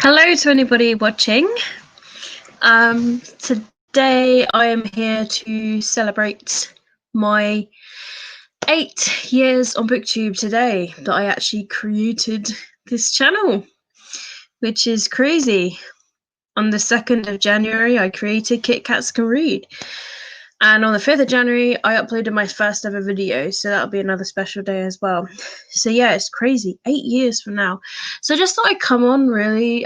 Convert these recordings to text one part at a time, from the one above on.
Hello to anybody watching. Today I am here to celebrate my 8 years on Booktube today that I actually created this channel, which is crazy. On the 2nd of January, I created Kit Kats Can Read. And on the 5th of January, I uploaded my first ever video, so that'll be another special day as well. So yeah, it's crazy. 8 years from now. So I just thought I'd come on really,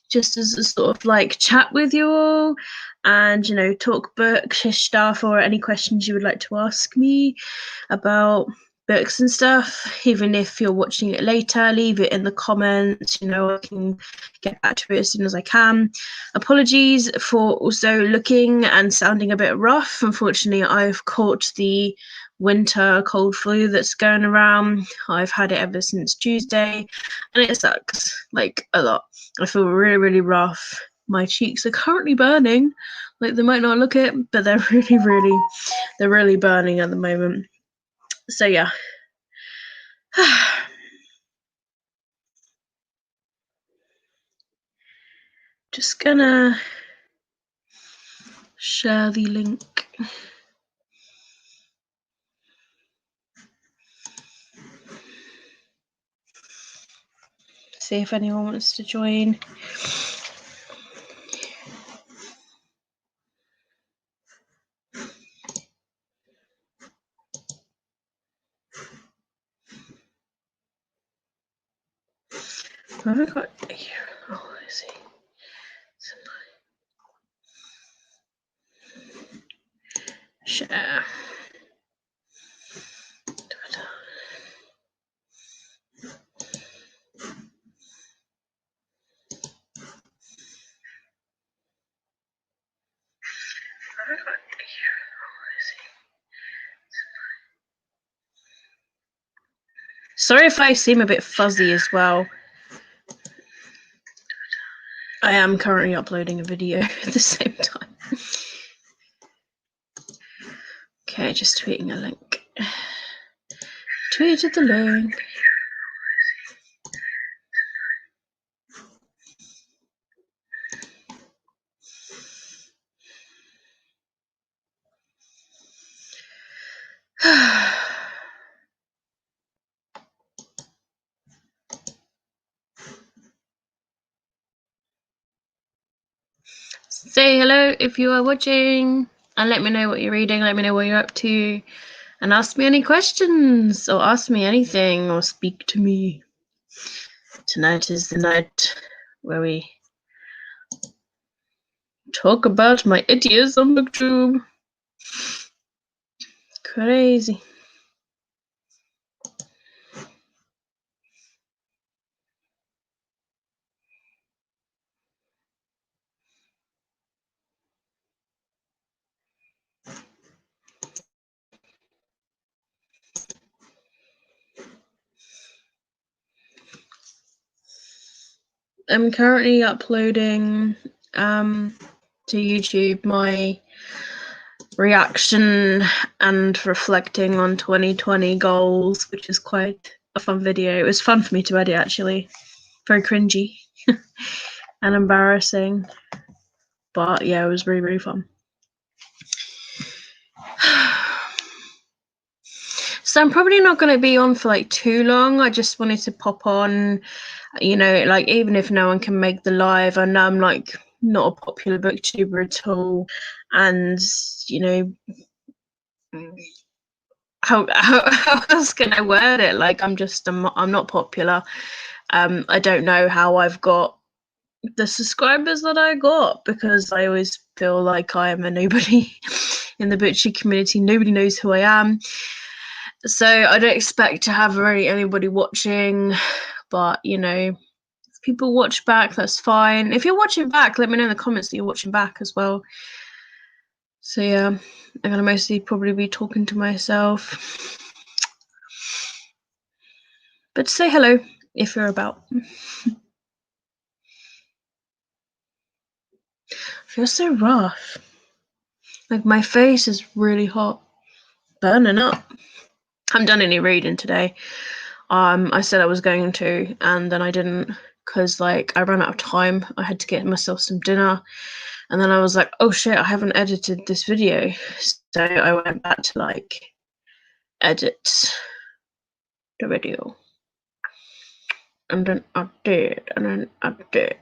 just as a sort of like chat with you all and, you know, talk books, stuff, or any questions you would like to ask me about books and stuff. Even if you're watching it later, leave it in the comments, you know, I can get back to it as soon as I can. Apologies for also looking and sounding a bit rough. Unfortunately, I've caught the winter cold flu that's going around. I've had it ever since Tuesday and it sucks like a lot. I feel really rough. My cheeks are currently burning. Like, they might not look it, but they're really burning at the moment. So yeah. Just gonna share the link. See if anyone wants to join. What have I got here? Oh, I see. Share. Sorry if I seem a bit fuzzy as well. I am currently uploading a video at the same time. Okay, just tweeting a link. Tweeted the link. Say hello if you are watching and let me know what you're reading, let me know what you're up to, and ask me any questions or ask me anything or speak to me. Tonight is the night where we talk about my ideas on Booktube. Crazy. I'm currently uploading to YouTube my reaction and reflecting on 2020 goals, which is quite a fun video. It was fun for me to edit, actually. Very cringy and embarrassing, but yeah, it was really fun. So I'm probably not going to be on for like too long. I just wanted to pop on, you know, like, even if no one can make the live, I know I'm like not a popular booktuber at all, and you know, how else can I word it? Like, I'm not popular. I don't know how I've got the subscribers that I got, because I always feel like I am a nobody in the booktube community. Nobody knows who I am, so I don't expect to have really anybody watching. But you know, if people watch back, that's fine. If you're watching back, let me know in the comments that you're watching back as well. So yeah, I'm gonna mostly probably be talking to myself, but say hello if you're about. I feel so rough. Like, my face is really hot, burning up. I haven't done any reading today. I said I was going to, and then I didn't, because like I ran out of time. I had to get myself some dinner, and then I was like, oh shit, I haven't edited this video. So I went back to like edit the video. And then I did, and then I did.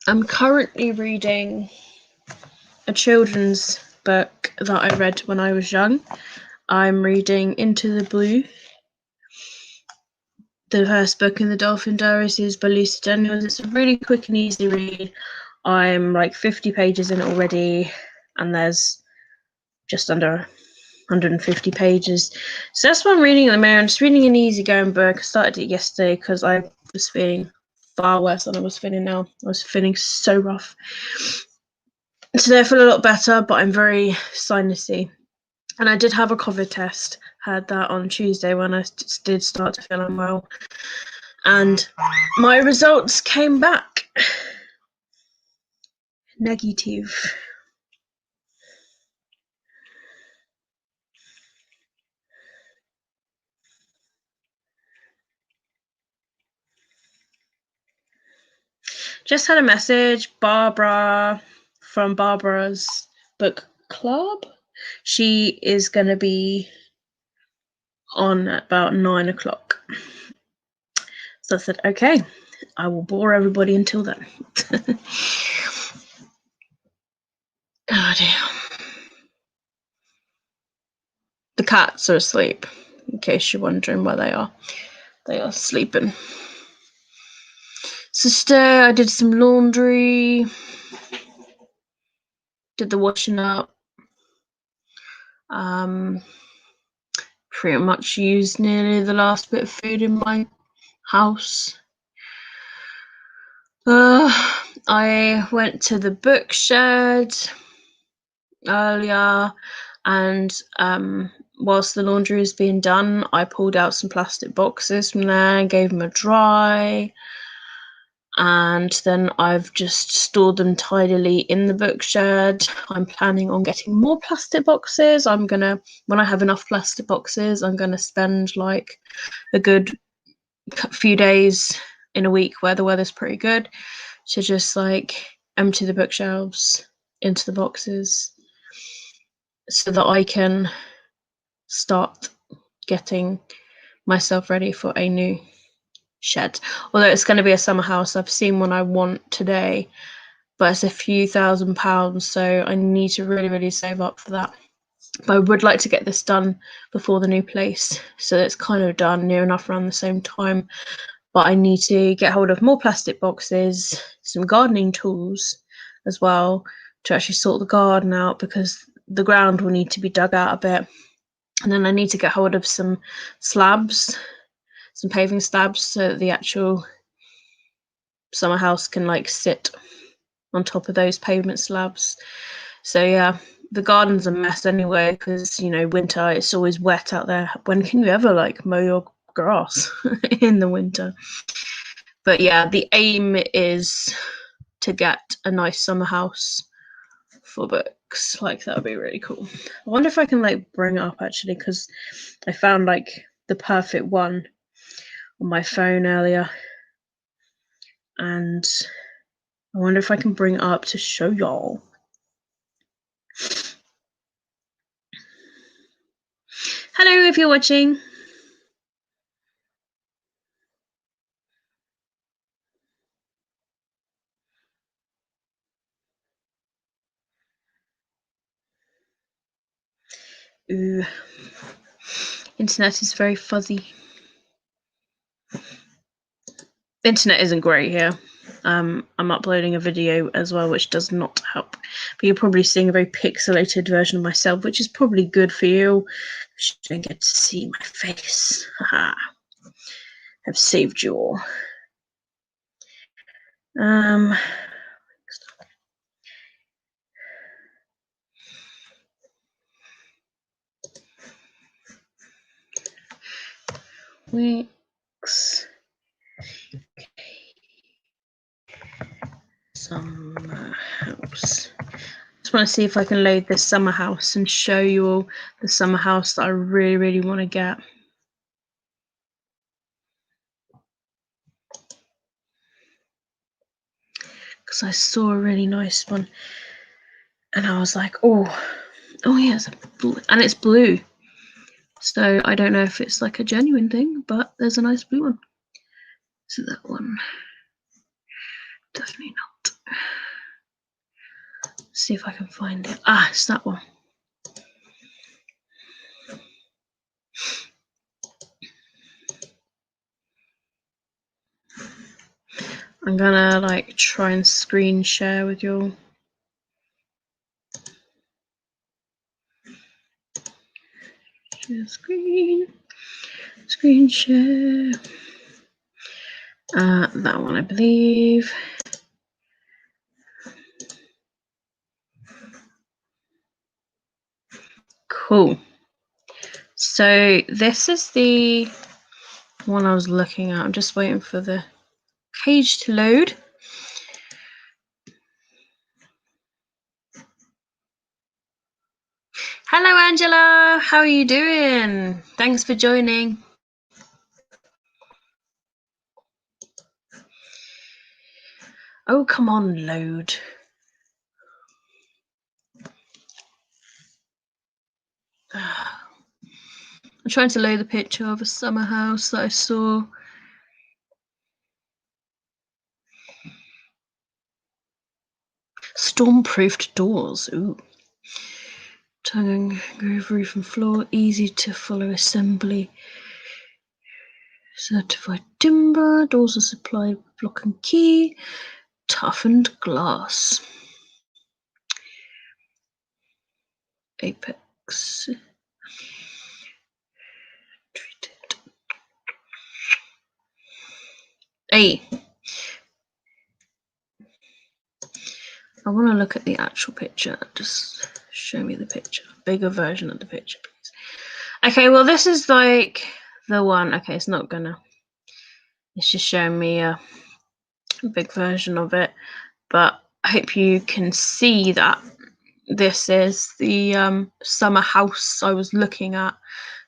I'm currently reading a children's book that I read when I was young. I'm reading Into the Blue. The first book in the Dolphin Diaries is by Lucy Daniels. It's a really quick and easy read. I'm like 50 pages in already, and there's just under 150 pages. So that's what I'm reading at the moment. I'm just reading an easygoing book. I started it yesterday because I was feeling far worse than I was feeling now. I was feeling so rough. Today I feel a lot better, but I'm very sinusy. And I did have a COVID test. Had that on Tuesday when I did start to feel unwell. And my results came back negative. Just had a message, Barbara from Barbara's book club. She is going to be on at about 9 o'clock. So I said, okay, I will bore everybody until then. Oh dear. The cats are asleep, in case you're wondering where they are. They are sleeping. Sister, I did some laundry, did the washing up. Pretty much used nearly the last bit of food in my house. I went to the book shed earlier, and whilst the laundry was being done, I pulled out some plastic boxes from there and gave them a dry. And then I've just stored them tidily in the book shed. I'm planning on getting more plastic boxes. When I have enough plastic boxes, I'm gonna spend like a good few days in a week where the weather's pretty good to just like empty the bookshelves into the boxes so that I can start getting myself ready for a new shed. Although it's going to be a summer house. I've seen one I want today, but it's a few £1,000s, so I need to really save up for that. But I would like to get this done before the new place, so it's kind of done near enough around the same time. But I need to get hold of more plastic boxes, some gardening tools as well, to actually sort the garden out, because the ground will need to be dug out a bit. And then I need to get hold of some slabs, some paving slabs, so that the actual summer house can like sit on top of those pavement slabs. So yeah, the garden's a mess anyway, because winter, it's always wet out there. When can you ever like mow your grass in the winter? But yeah, the aim is to get a nice summer house for books. Like, that would be really cool. I wonder if I can like bring it up actually, because I found like the perfect one on my phone earlier, and I wonder if I can bring it up to show y'all. Hello, if you're watching. Ooh. Internet is very fuzzy. Internet isn't great here. I'm uploading a video as well, which does not help. But you're probably seeing a very pixelated version of myself, which is probably good for you. You don't get to see my face. Haha. I've saved you all. Weeks. Summer house. want to see if I can load this summer house and show you all the summer house that I really, really want to get. Because I saw a really nice one and I was like, oh yeah, and it's blue. So I don't know if it's like a genuine thing, but there's a nice blue one. So that one, definitely not. Let's see if I can find it. Ah, it's that one. I'm gonna like try and screen share with you all. Share screen share. That one, I believe. Cool. So this is the one I was looking at. I'm just waiting for the page to load. Hello, Angela. How are you doing? Thanks for joining. Oh, come on, load. I'm trying to load the picture of a summer house that I saw. Storm-proofed doors. Ooh. Tongue, groove, roof and floor. Easy to follow assembly. Certified timber. Doors are supplied with lock and key. Toughened glass. Apex. Treated. Hey. I want to look at the actual picture. Just show me the picture. Bigger version of the picture, please. Okay, well, this is like the one. Okay, it's not gonna. It's just showing me a big version of it. But I hope you can see that this is the summer house I was looking at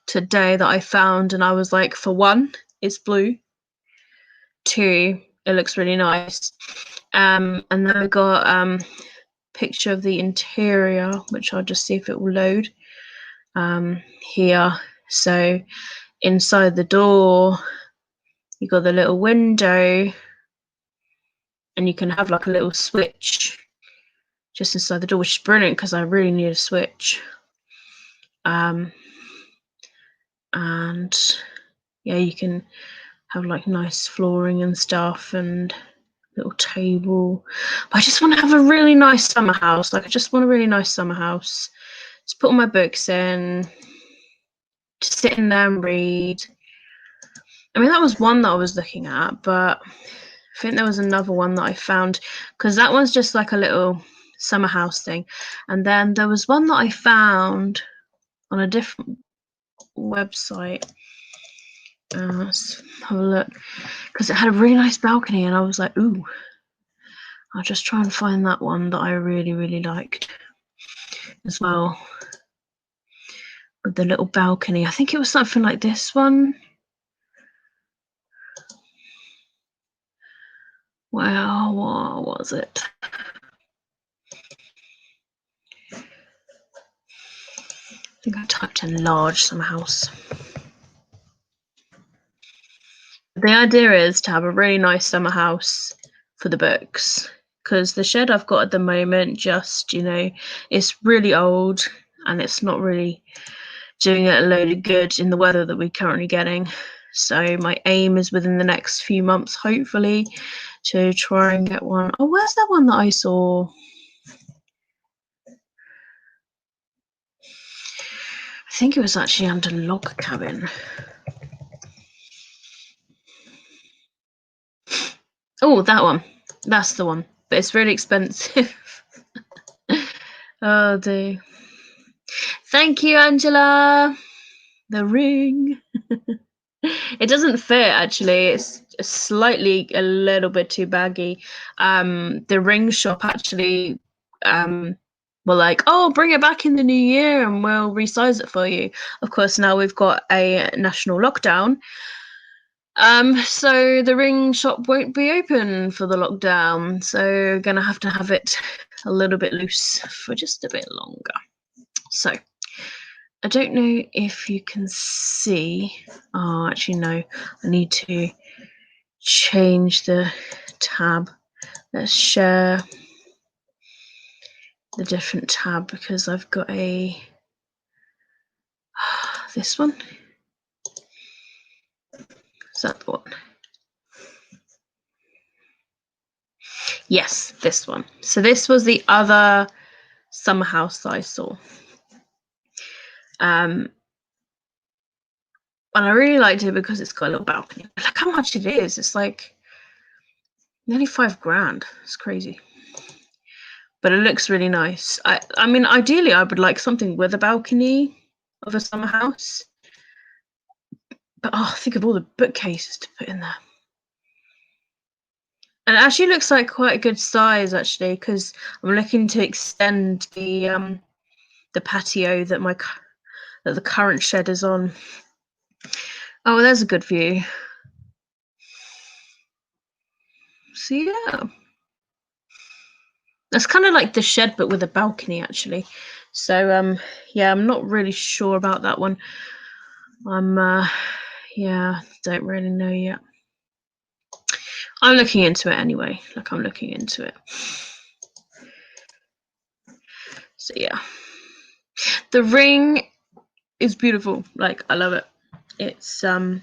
today that I found. And I was like, for one, it's blue. Two, it looks really nice. And then I got picture of the interior, which I'll just see if it will load here. So inside the door you got the little window and you can have like a little switch just inside the door, which is brilliant because I really need a switch. And yeah, you can have like nice flooring and stuff and little table. But I just want to have a really nice summer house. Like I just want a really nice summer house. Just put all my books in, just sit in there and read. I mean, that was one that I was looking at, but I think there was another one that I found because that one's just like a little summer house thing. And then there was one that I found on a different website. Let's have a look, because it had a really nice balcony and I was like, ooh, I'll just try and find that one that I really, really liked as well. With the little balcony. I think it was something like this one. Well, what was it? I think I typed in large summer house. The idea is to have a really nice summer house for the books, because the shed I've got at the moment just, you know, it's really old and it's not really doing it a load of good in the weather that we're currently getting. So my aim is within the next few months, hopefully, to try and get one. Oh, where's that one that I saw? I think it was actually under log cabin. Oh, that one. That's the one. But it's really expensive. Oh dear. Thank you, Angela. The ring. It doesn't fit actually. It's slightly a little bit too baggy. The ring shop actually were like, oh, bring it back in the new year and we'll resize it for you. Of course, now we've got a national lockdown. So the ring shop won't be open for the lockdown. So gonna have to have it a little bit loose for just a bit longer. So I don't know if you can see. Oh, actually no. I need to change the tab. Let's share the different tab because I've got a this one. Is that the one? Yes, this one. So this was the other summer house that I saw. And I really liked it because it's got a little balcony. Look how much it is. It's like nearly $5,000. It's crazy. But it looks really nice. I mean, ideally, I would like something with a balcony of a summer house. But think of all the bookcases to put in there. And it actually looks like quite a good size, actually, because I'm looking to extend the patio that the current shed is on. Oh, there's a good view. So yeah, that's kind of like the shed, but with a balcony, actually. So yeah, I'm not really sure about that one. Yeah, don't really know yet. I'm looking into it anyway. I'm looking into it. So yeah, the ring is beautiful. I love it. It's I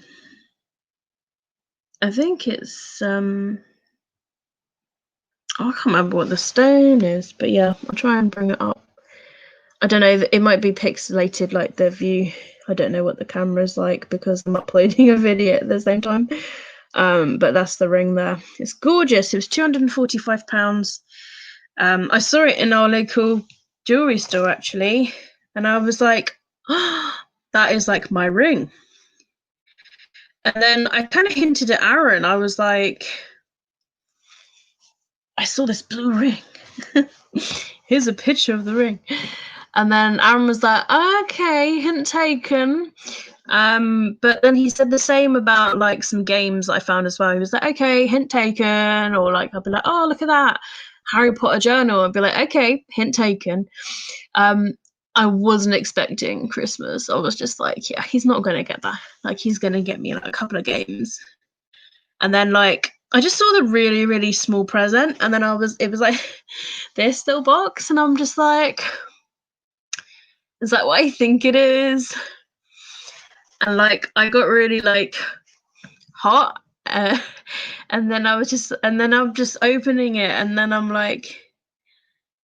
think it's I can't remember what the stone is, but yeah, I'll try and bring it up. I don't know, it might be pixelated, like the view. I don't know what the camera's like because I'm uploading a video at the same time. But that's the ring there. It's gorgeous. It was £245. I saw it in our local jewelry store actually, and I was like, oh, that is like my ring. And then I kind of hinted at Aaron. I was like, I saw this blue ring. Here's a picture of the ring. And then Aaron was like, okay, hint taken. But then he said the same about like some games that I found as well. He was like, okay, hint taken. Or like, I'd be like, oh, look at that Harry Potter journal. I'd be like, okay, hint taken. I wasn't expecting Christmas. I was just like, yeah, he's not going to get that. Like, he's going to get me like a couple of games. And then like, I just saw the really, really small present. And then it was like this little box. And I'm just like, is that what I think it is? And like, I got really like hot. And then I'm just opening it. And then I'm like,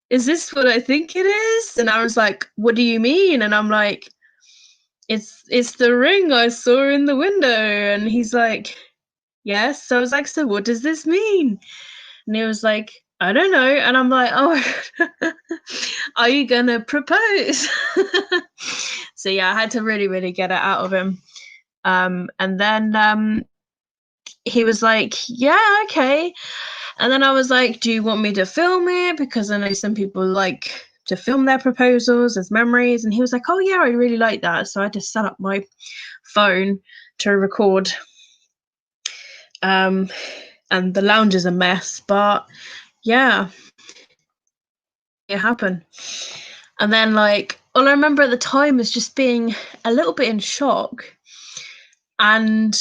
is this what I think it is? And I was like, what do you mean? And I'm like, it's the ring I saw in the window. And he's like, yes. So I was like, so what does this mean? And he was like, I don't know. And I'm like, oh, are you gonna propose? So yeah, I had to really, really get it out of him. And then he was like, yeah, okay. And then I was like, do you want me to film it? Because I know some people like to film their proposals as memories. And he was like, oh yeah, I really like that. So I just set up my phone to record. And the lounge is a mess, but yeah, it happened. And then like, all I remember at the time is just being a little bit in shock. And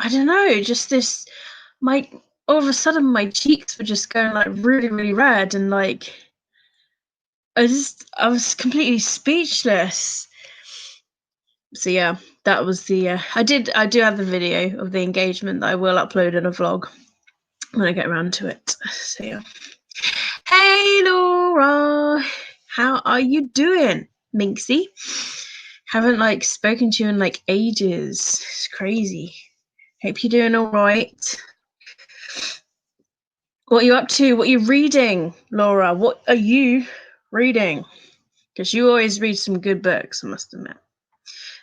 I don't know, just this, all of a sudden my cheeks were just going like really, really red. And like, I was completely speechless. So yeah, that was the, I do have the video of the engagement that I will upload in a vlog when I get around to it. So yeah. Hey Laura, how are you doing, Minxie? Haven't like spoken to you in like ages. It's crazy. Hope you're doing all right. What are you up to? What are you reading, Laura? What are you reading? Because you always read some good books, I must admit.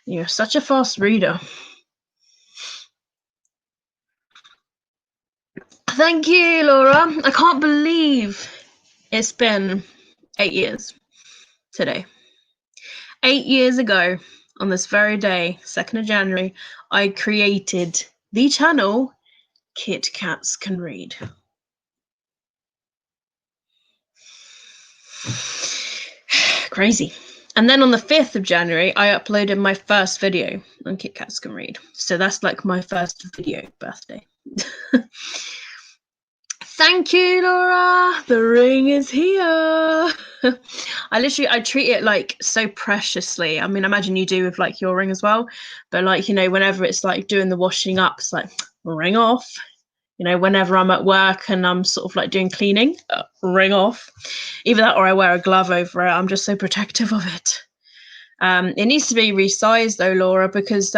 You're such a fast reader. Thank you, Laura. I can't believe it's been 8 years today. 8 years ago, on this very day, 2nd of January, I created the channel Kit Kats Can Read. Crazy. And then on the 5th of January, I uploaded my first video on Kit Kats Can Read. So that's like my first video birthday. Thank you, Laura. The ring is here. I treat it like so preciously. I mean, I imagine you do with like your ring as well. But like, you know, whenever it's like doing the washing up, it's like ring off. You know, whenever I'm at work and I'm sort of like doing cleaning, ring off. Either that or I wear a glove over it. I'm just so protective of it. It needs to be resized though, Laura, because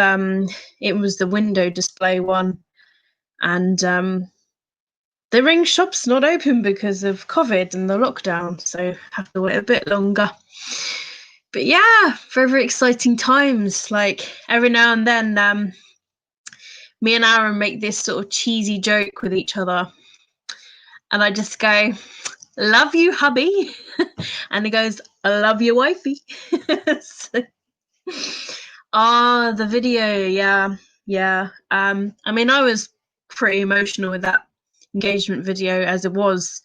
it was the window display one. And the ring shop's not open because of COVID and the lockdown, so have to wait a bit longer. But yeah, very, very exciting times. Like every now and then, me and Aaron make this sort of cheesy joke with each other. And I just go, love you, hubby. And he goes, I love you, wifey. The video, yeah. I mean, I was pretty emotional with that engagement video as it was.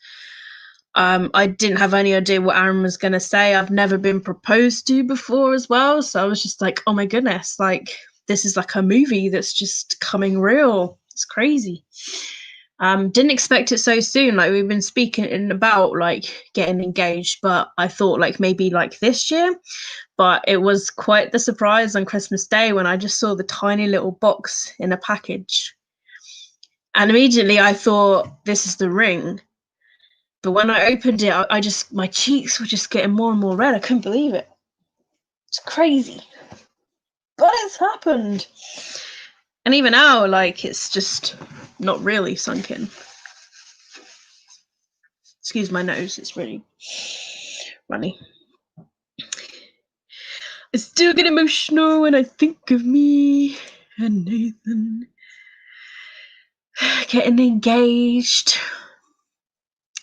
I didn't have any idea what Aaron was going to say. I've never been proposed to before as well. So I was just like, oh my goodness, like this is like a movie that's just coming real. It's crazy. Didn't expect it so soon. Like we've been speaking about like getting engaged, but I thought like maybe like this year. But it was quite the surprise on Christmas Day when I just saw the tiny little box in a package. And immediately I thought, this is the ring. But when I opened it, my cheeks were just getting more and more red. I couldn't believe it. It's crazy. But it's happened. And even now, like, it's just not really sunk in. Excuse my nose, it's really runny. I still get emotional when I think of me and Nathan getting engaged.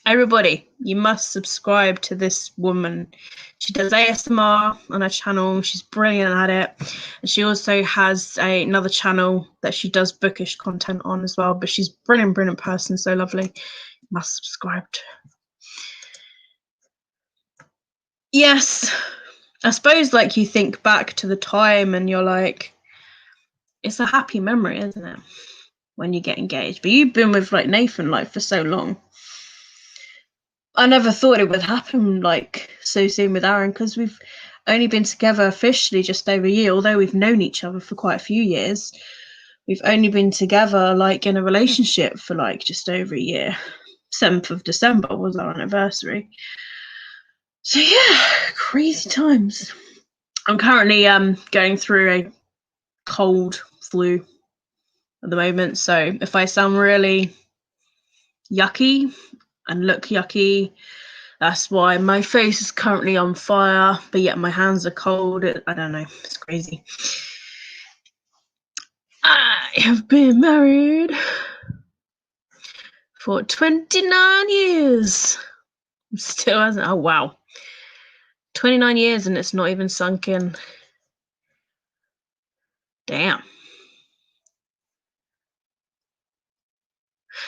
Everybody, you must subscribe to this woman. She does ASMR on her channel. She's brilliant at it. And she also has another channel that she does bookish content on as well. But she's a brilliant person, so lovely. You must subscribe to her. Yes, I suppose like you think back to the time and you're like, it's a happy memory, isn't it? When you get engaged. But you've been with like Nathan like for so long. I never thought it would happen like so soon with Aaron because we've only been together officially just over a year, although we've known each other for quite a few years. We've only been together like in a relationship for like just over a year. 7th of December was our anniversary. So yeah, crazy times. I'm currently going through a cold flu at the moment, so if I sound really yucky and look yucky, that's why. My face is currently on fire, but yet my hands are cold. I don't know, it's crazy. I have been married for 29 years. Still hasn't. Oh wow, 29 years and it's not even sunk in. Damn.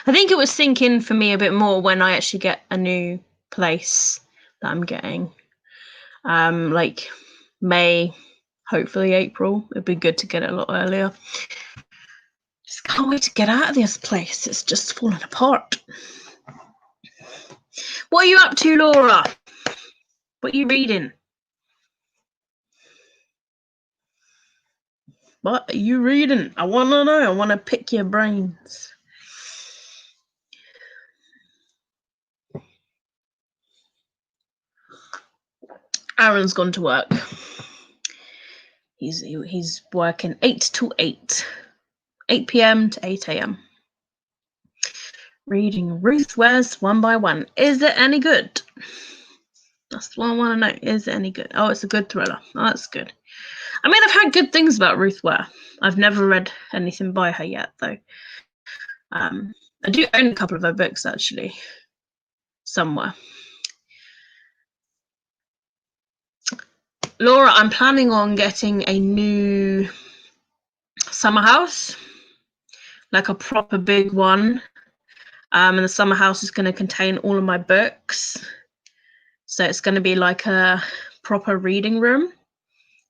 I think it was sink in for me a bit more when I actually get a new place that I'm getting. Like May, hopefully April. It'd be good to get it a lot earlier. Just can't wait to get out of this place. It's just falling apart. What are you up to, Laura? What are you reading? What are you reading? I want to know. I want to pick your brains. Aaron's gone to work. He's working 8 to 8. 8 p.m. to 8 a.m. Reading Ruth Ware's One by One. Is it any good? That's what I want to know. Is it any good? Oh, it's a good thriller. Oh, that's good. I mean, I've heard good things about Ruth Ware. I've never read anything by her yet, though. I do own a couple of her books, actually, somewhere. Laura, I'm planning on getting a new summer house, like a proper big one. And the summer house is going to contain all of my books. So it's going to be like a proper reading room.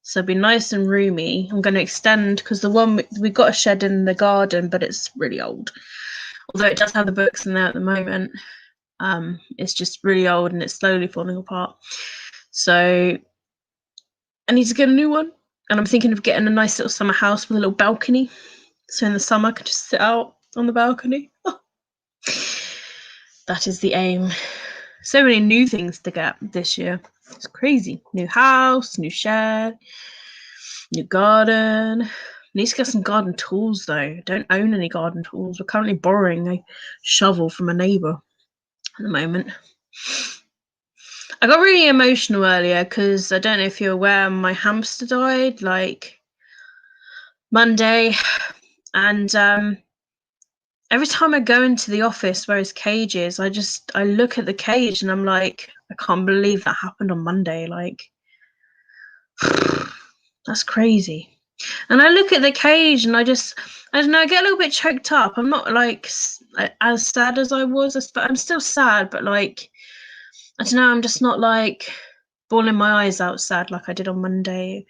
So it'll be nice and roomy. I'm going to extend, because the one we got a shed in the garden, but it's really old. Although it does have the books in there at the moment. It's just really old and it's slowly falling apart. So I need to get a new one. And I'm thinking of getting a nice little summer house with a little balcony. So in the summer I can just sit out on the balcony. Oh. That is the aim. So many new things to get this year. It's crazy. New house, new shed, new garden. Need to get some garden tools though. Don't own any garden tools. We're currently borrowing a shovel from a neighbour at the moment. I got really emotional earlier because I don't know if you're aware, my hamster died like Monday, and every time I go into the office where his cage is, I look at the cage and I'm like, I can't believe that happened on Monday. Like, that's crazy. And I look at the cage and I don't know, I get a little bit choked up. I'm not like as sad as I was, but I'm still sad, but like, I don't know, I'm just not like bawling my eyes out sad like I did on Monday.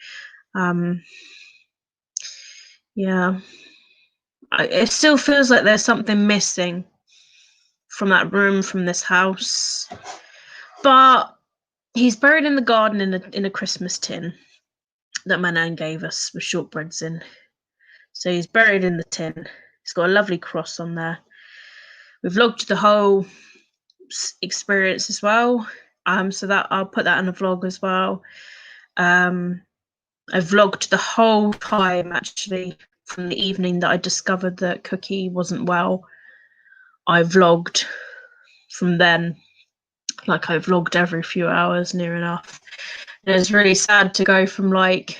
Yeah. It still feels like there's something missing from that room, from this house. But he's buried in the garden in a Christmas tin that my nan gave us with shortbreads in. So he's buried in the tin. He's got a lovely cross on there. We've vlogged the whole experience as well. So that I'll put that in a vlog as well. I vlogged the whole time actually from the evening that I discovered that Cookie wasn't well. I vlogged from then, like I vlogged every few hours near enough. And it was really sad to go from like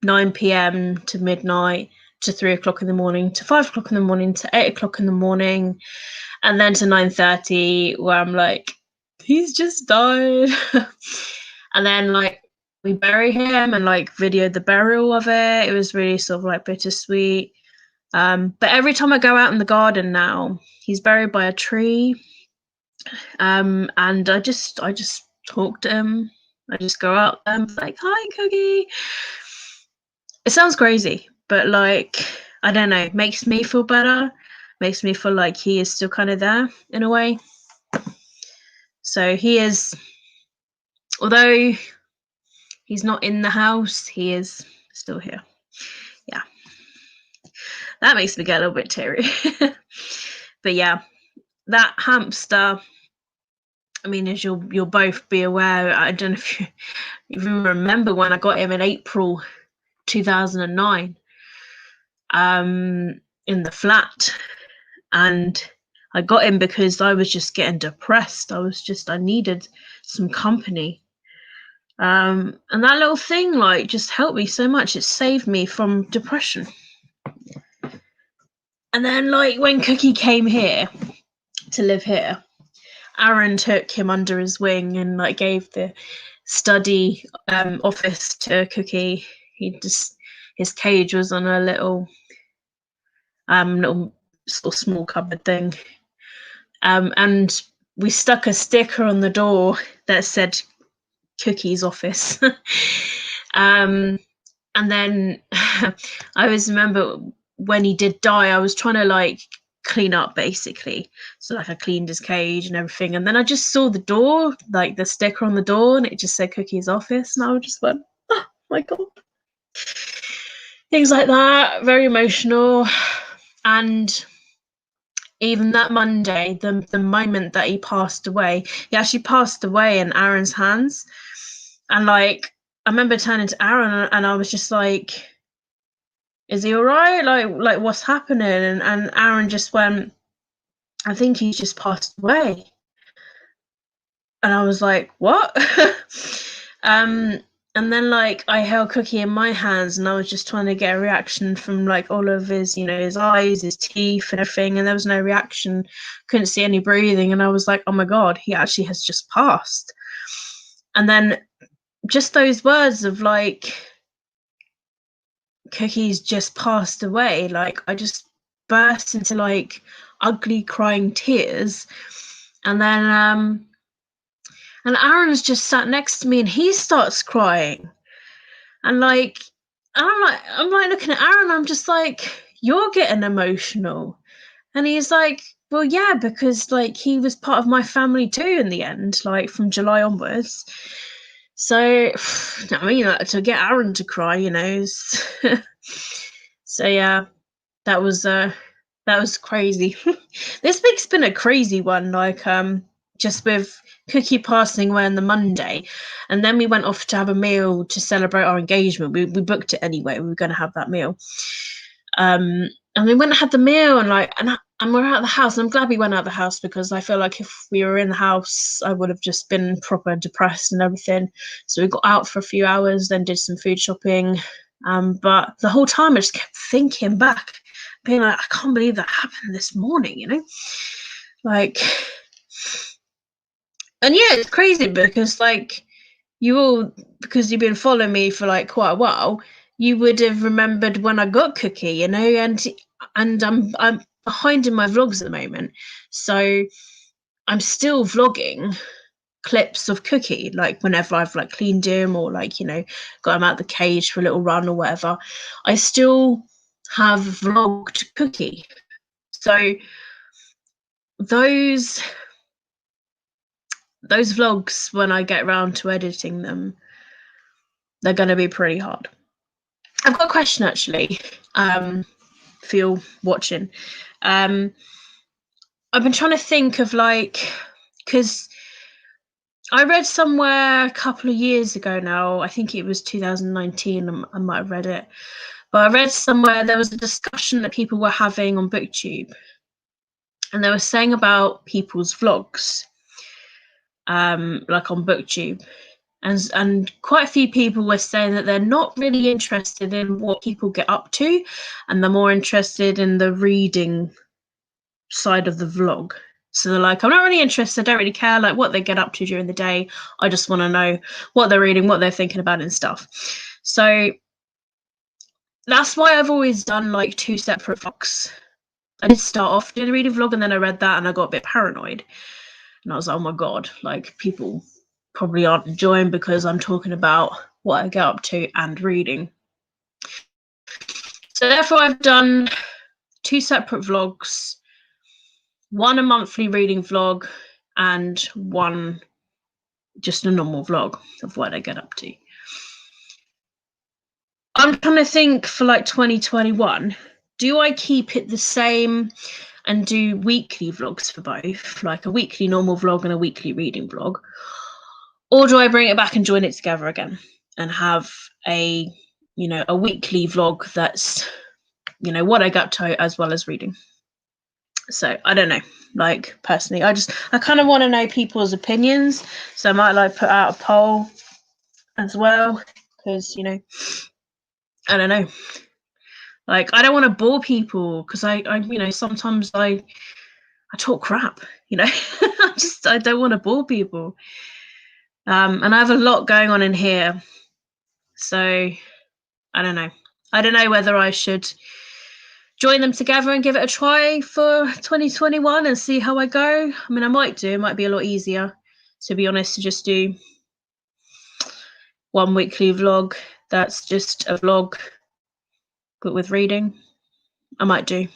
9 p.m. to midnight to 3 o'clock in the morning to 5 o'clock in the morning to 8 o'clock in the morning and then to 9:30 where I'm like, he's just died. And then like we bury him and like videoed the burial of it. It was really sort of like bittersweet. But every time I go out in the garden now, he's buried by a tree. And I just talk to him. I just go out there and be like, hi Cookie. It sounds crazy, but like, I don't know, it makes me feel better. Makes me feel like he is still kind of there in a way. So he is, although he's not in the house, he is still here. Yeah. That makes me get a little bit teary. But yeah, that hamster, I mean, as you'll both be aware, I don't know if you even remember when I got him in April 2009 in the flat. And I got him because I was just getting depressed. I needed some company. And that little thing like just helped me so much. It saved me from depression. And then like when Cookie came here to live here, Aaron took him under his wing and like gave the study office to Cookie. His cage was on a little small cupboard thing. And we stuck a sticker on the door that said Cookie's office. And then I always remember when he did die, I was trying to like clean up basically. So like I cleaned his cage and everything. And then I just saw the door, like the sticker on the door, and it just said Cookie's office. And I just went, oh my God. Things like that, very emotional. And even that Monday, the moment that he passed away, he actually passed away in Aaron's hands. And like, I remember turning to Aaron and I was just like, is he all right? Like what's happening? And Aaron just went, I think he's just passed away. And I was like, what? And then like I held Cookie in my hands and I was just trying to get a reaction from like all of his, you know, his eyes, his teeth and everything. And there was no reaction. Couldn't see any breathing. And I was like, oh my God, he actually has just passed. And then just those words of like, Cookie's just passed away, like I just burst into like ugly crying tears. And then and Aaron's just sat next to me and he starts crying. And like, and I'm like looking at Aaron, I'm just like, you're getting emotional. And he's like, well, yeah, because like he was part of my family too in the end, like from July onwards. So I mean, like, to get Aaron to cry, you know. So yeah, that was crazy. This week's been a crazy one, like just with Cookie passing away on the Monday, and then we went off to have a meal to celebrate our engagement. We booked it anyway. We were going to have that meal. And we went and had the meal, and like, and we're out of the house. And I'm glad we went out of the house, because I feel like if we were in the house, I would have just been proper depressed and everything. So we got out for a few hours, then did some food shopping. But the whole time I just kept thinking back, being like, I can't believe that happened this morning, you know? Like, and yeah, it's crazy because like you all, because you've been following me for like quite a while, you would have remembered when I got Cookie, you know, and I'm behind in my vlogs at the moment, so I'm still vlogging clips of Cookie, like whenever I've like cleaned him or like, you know, got him out the cage for a little run or whatever, I still have vlogged Cookie. So those vlogs, when I get around to editing them, they're going to be pretty hard. I've got a question actually, for you watching. I've been trying to think of like, because I read somewhere a couple of years ago now, I think it was 2019, I might have read it, but I read somewhere there was a discussion that people were having on Booktube, and they were saying about people's vlogs, like on Booktube, and quite a few people were saying that they're not really interested in what people get up to, and they're more interested in the reading side of the vlog. So they're like, I'm not really interested, I don't really care like what they get up to during the day. I just want to know what they're reading, what they're thinking about and stuff. So that's why I've always done like 2 separate vlogs. I did start off doing a reading vlog, and then I read that and I got a bit paranoid. And I was like, oh my God, like people probably aren't enjoying because I'm talking about what I get up to and reading. So therefore I've done 2 separate vlogs, one a monthly reading vlog and one just a normal vlog of what I get up to. I'm trying to think for like 2021, do I keep it the same and do weekly vlogs for both, like a weekly normal vlog and a weekly reading vlog? Or do I bring it back and join it together again and have a, you know, a weekly vlog that's, you know, what I got to as well as reading? So I don't know, like personally, I kind of want to know people's opinions. So I might like put out a poll as well, because, you know, I don't know. Like, I don't want to bore people, because I you know, sometimes I talk crap, you know. I don't want to bore people. And I have a lot going on in here. So I don't know. I don't know whether I should join them together and give it a try for 2021 and see how I go. I mean, I might do. It might be a lot easier, to be honest, to just do one weekly vlog that's just a vlog but with reading. I might do.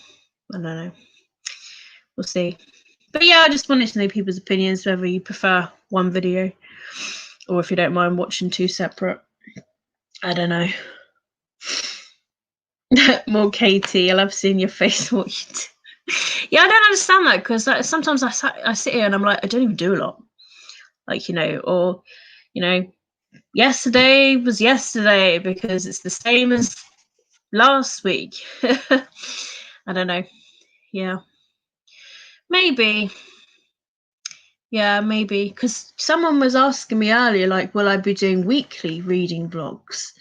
I don't know. We'll see. But yeah, I just wanted to know people's opinions, whether you prefer one video or if you don't mind watching 2 separate. I don't know. More Katie, I love seeing your face. What you do. Yeah, I don't understand that, because sometimes I sit here and I'm like, I don't even do a lot. Like, you know, or, you know, yesterday was yesterday because it's the same as last week. I don't know. Yeah. Maybe. Yeah, maybe. Because someone was asking me earlier, like, will I be doing weekly reading vlogs?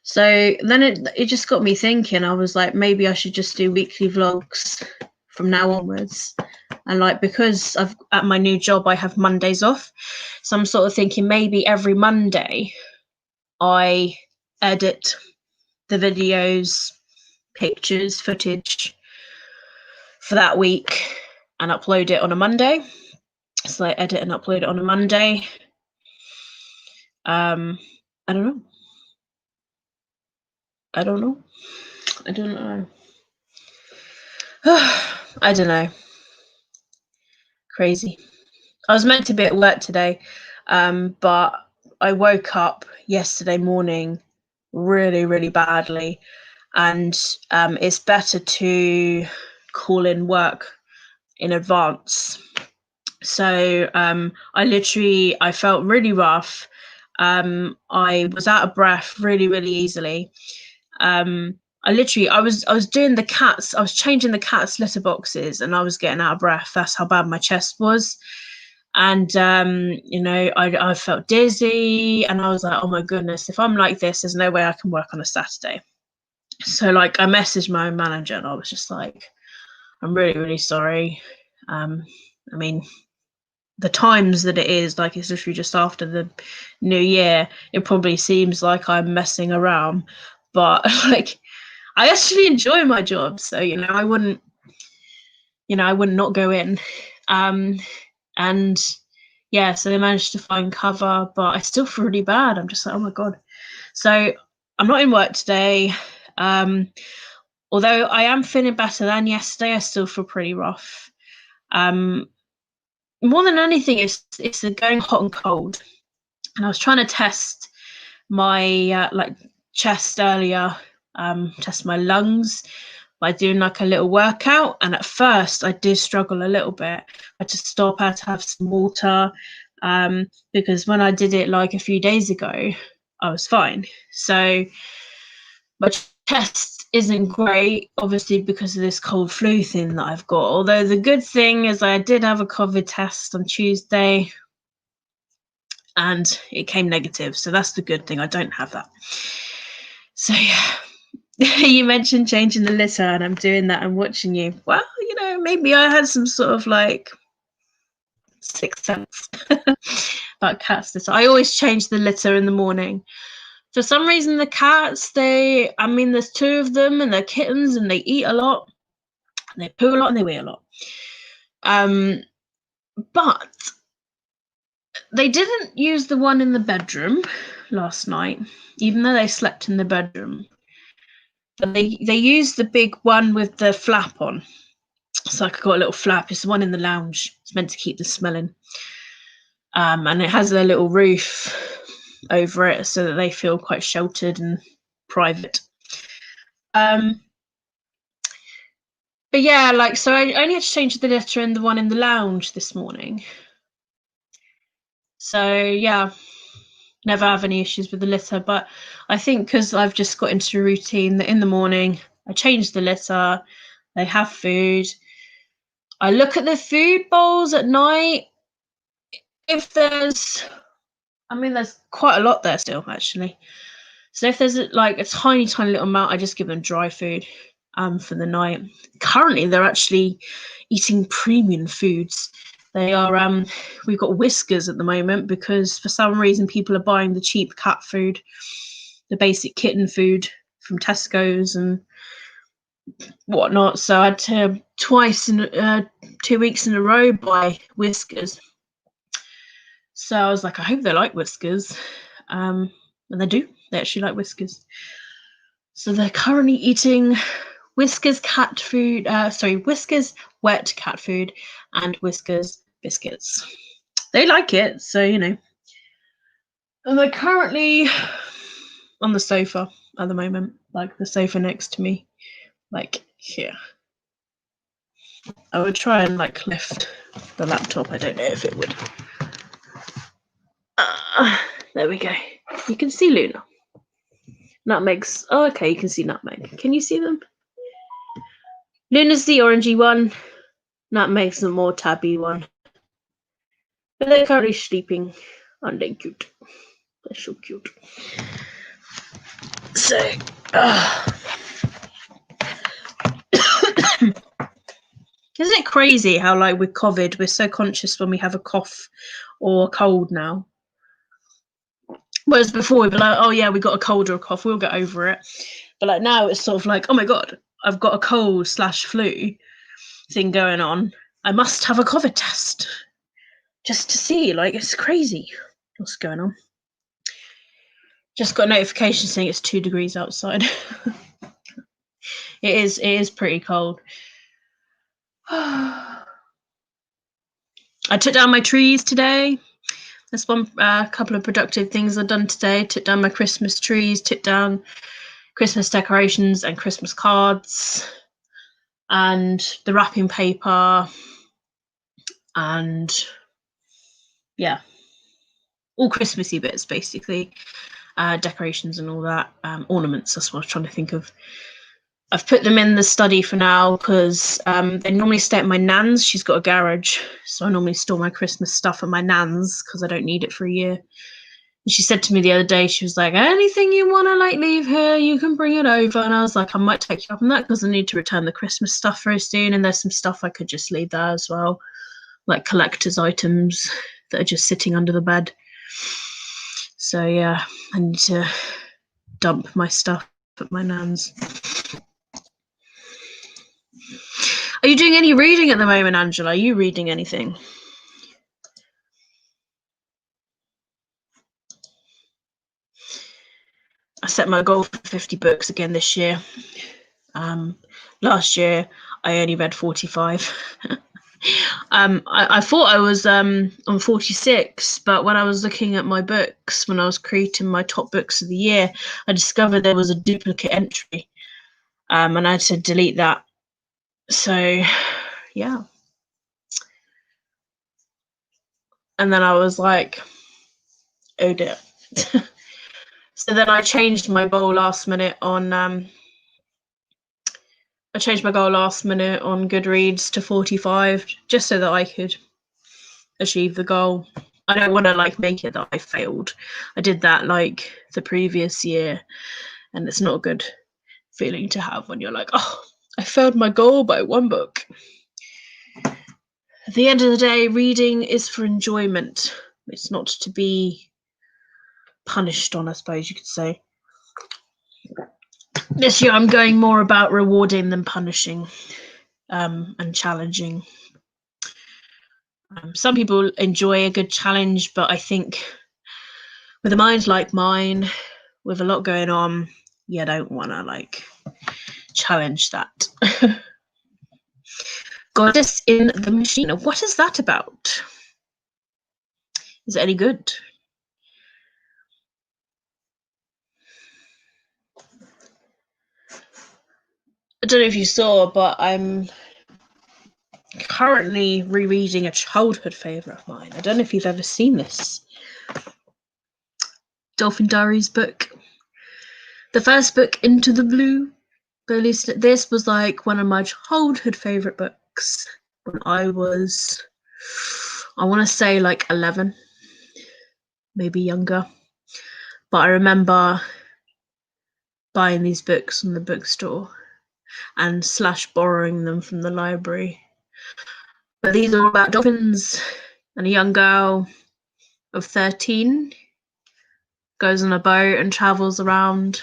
So then it just got me thinking. I was like, maybe I should just do weekly vlogs from now onwards. And like, because at my new job, I have Mondays off. So I'm sort of thinking maybe every Monday I edit the videos, pictures, footage for that week and upload it on a Monday. So I edit and upload it on a Monday. I don't know. I don't know. I don't know. Crazy. I was meant to be at work today, but I woke up yesterday morning really, really badly, and it's better to call in work in advance. So I felt really rough. I was out of breath really, really easily. I was doing the cats. I was changing the cats' litter boxes, and I was getting out of breath. That's how bad my chest was. And I felt dizzy, and I was like, oh my goodness, if I'm like this, there's no way I can work on a Saturday. So like I messaged my own manager, and I was just like, I'm really, really sorry. I mean, the times that it is, like it's literally just after the new year, it probably seems like I'm messing around, but like I actually enjoy my job, so I wouldn't not go in. And yeah, so they managed to find cover, but I still feel really bad. I'm just like, oh my god. So I'm not in work today. Although I am feeling better than yesterday, I still feel pretty rough. More than anything, it's the going hot and cold. And I was trying to test my chest earlier, test my lungs by doing like a little workout. And at first I did struggle a little bit. I had to stop, I had to have some water, because when I did it like a few days ago, I was fine. So my chest isn't great, obviously, because of this cold flu thing that I've got. Although the good thing is I did have a COVID test on Tuesday and it came negative. So that's the good thing. I don't have that. So yeah. You mentioned changing the litter, and I'm doing that and watching you. Well, maybe I had some sort of like sixth sense about cats. I always change the litter in the morning. For some reason, the cats, there's two of them, and they're kittens, and they eat a lot, and they poo a lot, and they wee a lot. But they didn't use the one in the bedroom last night, even though they slept in the bedroom. But they used the big one with the flap on. So I got a little flap. It's the one in the lounge. It's meant to keep the smell in. And it has a little roof over it so that they feel quite sheltered and private. But yeah, so I only had to change the litter in the one in the lounge this morning. So yeah, never have any issues with the litter. But I think because I've just got into a routine that in the morning I change the litter, they have food. I look at the food bowls at night. If there's quite a lot there still, actually. So if there's like a tiny, tiny little amount, I just give them dry food for the night. Currently, they're actually eating premium foods. They are, we've got Whiskers at the moment because for some reason people are buying the cheap cat food, the basic kitten food from Tesco's and whatnot. So I had to twice in 2 weeks in a row buy Whiskers. So I was like, I hope they like Whiskers. And they do. They actually like Whiskers. So they're currently eating Whiskers cat food. Whiskers wet cat food and Whiskers biscuits. They like it, so And they're currently on the sofa at the moment, like the sofa next to me, like here. I would try and lift the laptop. I don't know if it would. There we go. You can see Luna. Nutmegs. Oh, okay, you can see Nutmeg. Can you see them? Luna's the orangey one. Nutmeg's the more tabby one. But they're currently sleeping. Aren't they cute? They're so cute. So, isn't it crazy how, with COVID, we're so conscious when we have a cough or a cold now? Whereas before we'd be like, oh yeah, we got a cold or a cough, we'll get over it. But like now it's sort of like, oh my god, I've got a cold / flu thing going on. I must have a COVID test just to see. Like, it's crazy what's going on. Just got a notification saying it's 2 degrees outside. It is pretty cold. I took down my trees today. That's one couple of productive things I've done today. Took down my Christmas trees, took down Christmas decorations and Christmas cards and the wrapping paper and yeah, all Christmassy bits basically, decorations and all that, ornaments. That's what I was trying to think of. I've put them in the study for now because they normally stay at my nan's. She's got a garage, so I normally store my Christmas stuff at my nan's because I don't need it for a year. And she said to me the other day, she was like, anything you want to like leave here, you can bring it over. And I was like, I might take you up on that because I need to return the Christmas stuff very soon. And there's some stuff I could just leave there as well, like collector's items that are just sitting under the bed. So yeah, I need to dump my stuff at my nan's. Are you doing any reading at the moment, Angela? Are you reading anything? I set my goal for 50 books again this year. Last year, I only read 45. I thought I was on 46, but when I was looking at my books, when I was creating my top books of the year, I discovered there was a duplicate entry, and I had to delete that. So, yeah. And then I was like, oh dear. So then I changed my goal last minute on Goodreads to 45, just so that I could achieve the goal. I don't want to like make it that I failed. I did that like the previous year, and it's not a good feeling to have when you're like, oh, I failed my goal by 1 book. At the end of the day, reading is for enjoyment. It's not to be punished on, I suppose you could say. This year I'm going more about rewarding than punishing, and challenging. Some people enjoy a good challenge, but I think with a mind like mine, with a lot going on, you don't want to like challenge that. Goddess in the Machine. What is that about? Is it any good? I don't know if you saw, but I'm currently rereading a childhood favourite of mine. I don't know if you've ever seen this. Dolphin Diaries book. The first book, Into the Blue. But at least this was like one of my childhood favourite books when I was, I want to say like 11, maybe younger. But I remember buying these books from the bookstore and / borrowing them from the library. But these are all about dolphins, and a young girl of 13 goes on a boat and travels around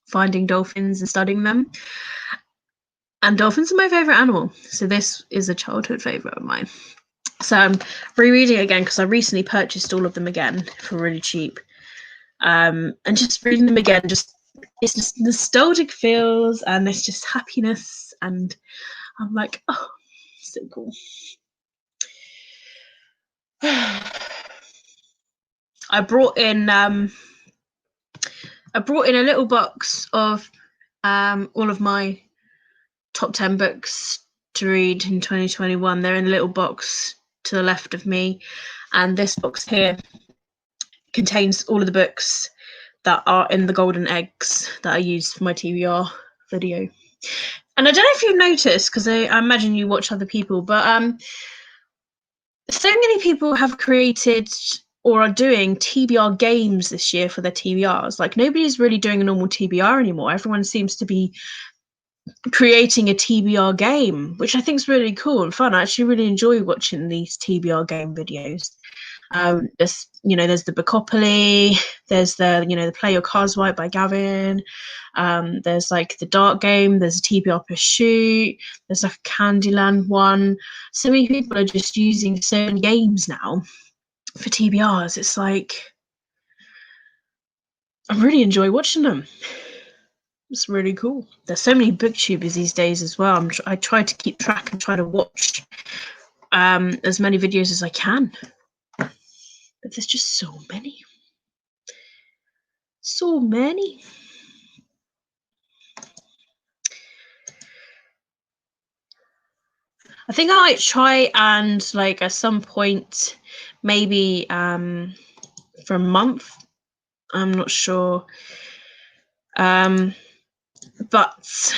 finding dolphins and studying them. And dolphins are my favourite animal, so this is a childhood favourite of mine. So I'm rereading it again because I recently purchased all of them again for really cheap. And just reading them again, it's just nostalgic feels and it's just happiness, and I'm like, oh, so cool. I brought in a little box of all of my top 10 books to read in 2021. They're in a little box to the left of me, and this box here contains all of the books that are in the golden eggs that I used for my TBR video. And I don't know if you've noticed, because I imagine you watch other people, but so many people have created or are doing TBR games this year for their TBRs. Like, nobody's really doing a normal TBR anymore. Everyone seems to be creating a TBR game, which I think is really cool and fun. I actually really enjoy watching these TBR game videos. There's there's the Bookopoly, there's the the Play Your Cards Right by Gavin, there's like the Dart Game, there's a TBR Pursuit, there's like a Candyland one. So many people are just using certain games now for TBRs. It's like I really enjoy watching them. It's really cool. There's so many booktubers these days as well. I try to keep track and try to watch as many videos as I can. But there's just so many. So many. I think I might try and like at some point, maybe for a month. I'm not sure. But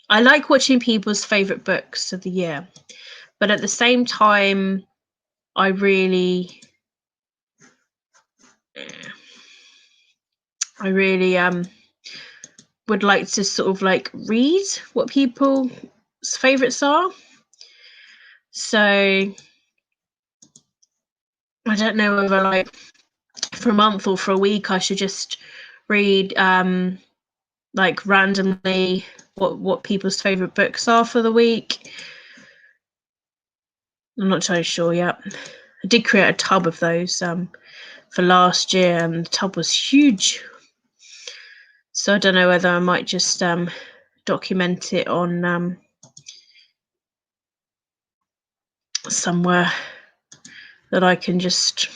I like watching people's favorite books of the year. But at the same time, I really would like to sort of like read what people's favorites are. So I don't know whether like for a month or for a week I should just read like randomly what people's favorite books are for the week. I'm not totally sure yet. I did create a tub of those for last year, and the tub was huge. So I don't know whether I might just document it on somewhere that I can just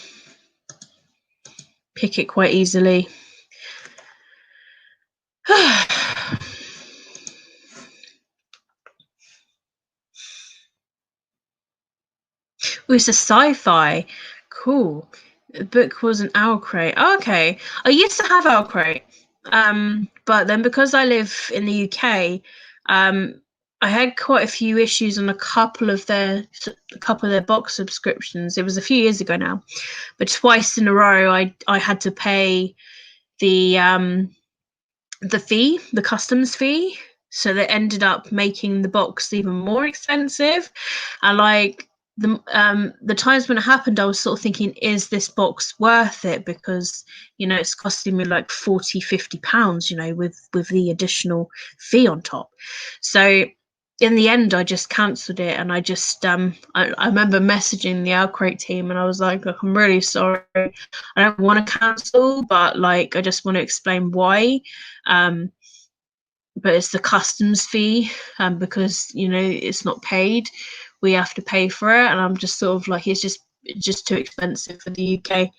pick it quite easily. Oh, it's a sci-fi. Cool. The book was an Owl Crate. Oh, okay. I used to have Owl Crate. But then because I live in the UK, I had quite a few issues on a couple of their box subscriptions. It was a few years ago now, but twice in a row I had to pay the fee, the customs fee. So that ended up making the box even more expensive. And like the times when it happened, I was sort of thinking, is this box worth it? Because it's costing me like 40-50 pounds, with the additional fee on top. So in the end I just cancelled it, and I just I remember messaging the Owl Crate team, and I was like, look, I'm really sorry, I don't want to cancel, but like I just want to explain why. But it's the customs fee, because it's not paid, we have to pay for it. And I'm just sort of like, it's just too expensive for the UK.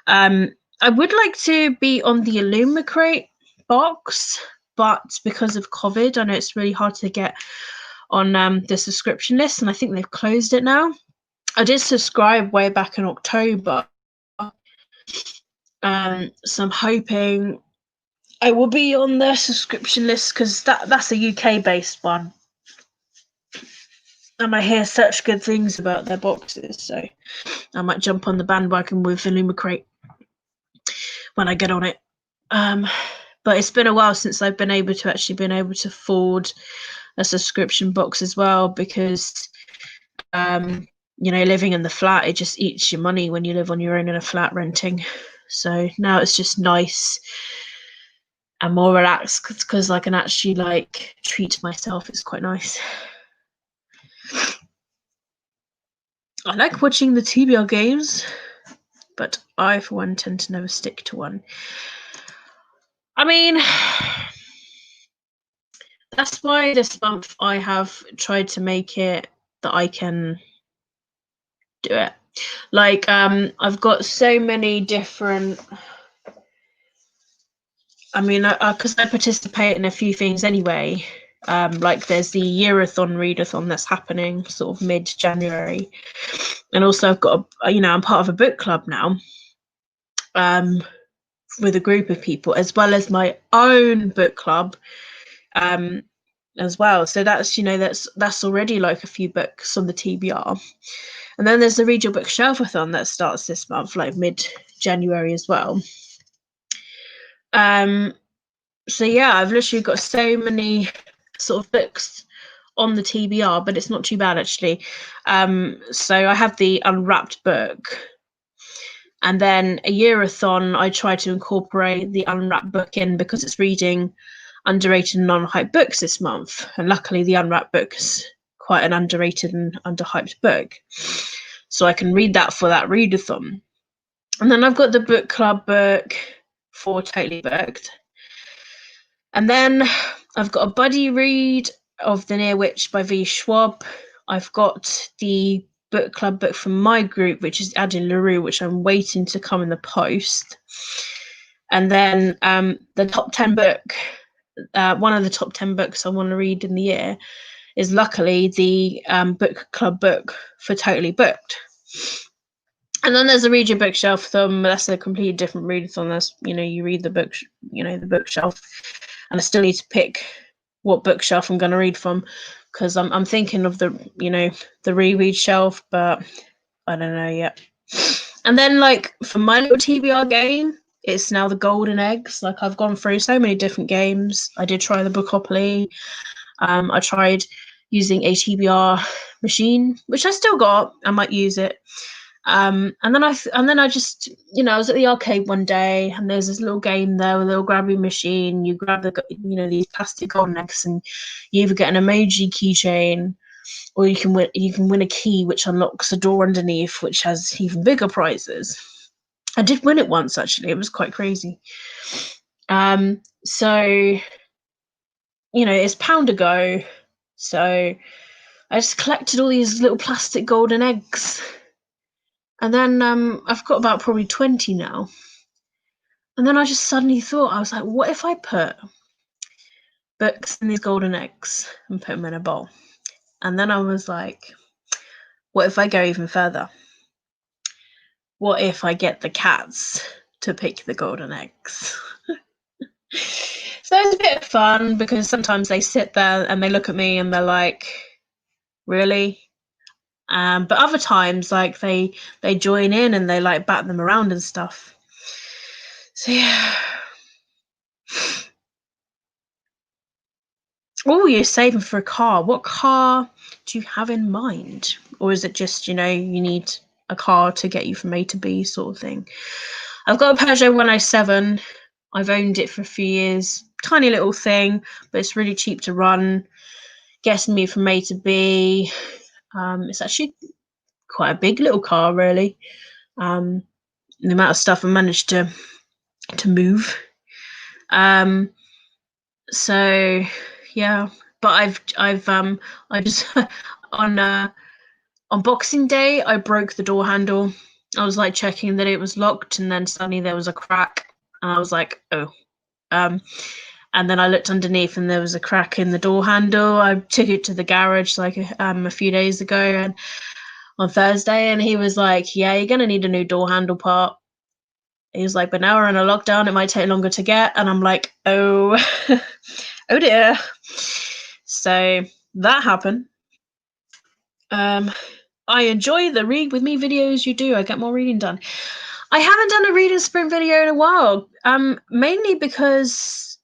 I would like to be on the Illumicrate box, but because of COVID, I know it's really hard to get on the subscription list, and I think they've closed it now. I did subscribe way back in October, so I'm hoping I will be on their subscription list, because that's a UK based one, and I hear such good things about their boxes, so I might jump on the bandwagon with Illumicrate when I get on it. But it's been a while since I've been able to afford a subscription box as well, because living in the flat, it just eats your money when you live on your own in a flat renting. So now it's just nice and more relaxed, because I can actually like treat myself. It's quite nice. I like watching the TBR games, but I for one tend to never stick to one. I mean, that's why this month I have tried to make it that I can do it. Like I've got so many different, I mean, because I participate in a few things anyway. Like there's the Yearathon readathon that's happening sort of mid-January, and also I've got I'm part of a book club now, with a group of people, as well as my own book club, as well. So that's that's already like a few books on the TBR. And then there's the Read Your Book Shelfathon that starts this month, like mid-January as well. So yeah, I've literally got so many sort of books on the TBR, but it's not too bad actually. So I have the Unwrapped book, And then a year-a-thon, I try to incorporate the unwrapped book in because it's reading underrated and non-hyped books this month. And luckily, the unwrapped book is quite an underrated and underhyped book. So I can read that for that readathon. And then I've got the book club book for Totally Booked. And then I've got a buddy read of The Near Witch by V. Schwab. I've got the book club book from my group, which is Adin LaRue, which I'm waiting to come in the post. And then the top 10 book, one of the top 10 books I want to read in the year is luckily the book club book for Totally Booked. And then there's a read your bookshelf thumb. That's a completely different readathon. That's, you read the book, the bookshelf. And I still need to pick what bookshelf I'm going to read from, because I'm thinking of the reread shelf, but I don't know yet. And then, like, for my little TBR game, it's now the Golden Eggs. Like, I've gone through so many different games. I did try the Bookopoly. I tried using a TBR machine, which I still got. I might use it. And then I just, I was at the arcade one day, and there's this little game there with a little grabby machine. You grab these plastic golden eggs, and you either get an emoji keychain, or you can win a key which unlocks a door underneath, which has even bigger prizes. I did win it once, actually. It was quite crazy. So it's pound a go. So I just collected all these little plastic golden eggs. And then I've got about probably 20 now. And then I just suddenly thought, I was like, what if I put books in these golden eggs and put them in a bowl? And then I was like, what if I go even further? What if I get the cats to pick the golden eggs? So it's a bit of fun, because sometimes they sit there and they look at me and they're like, really? But other times, like, they join in and they like bat them around and stuff. So yeah. Oh, you're saving for a car. What car do you have in mind? Or is it just, you need a car to get you from A to B sort of thing? I've got a Peugeot 107. I've owned it for a few years. Tiny little thing, but it's really cheap to run. Gets me from A to B. It's actually quite a big little car, really. The amount of stuff I managed to move. So yeah, but I just on Boxing Day I broke the door handle. I was like checking that it was locked, and then suddenly there was a crack, and I was like, oh. And then I looked underneath, and there was a crack in the door handle. I took it to the garage like a few days ago, and on Thursday, and he was like, yeah, you're gonna need a new door handle part. He was like, but now we're in a lockdown, it might take longer to get. And I'm like, oh, oh dear. So that happened. I enjoy the read with me videos you do. I get more reading done. I haven't done a reading sprint video in a while, mainly because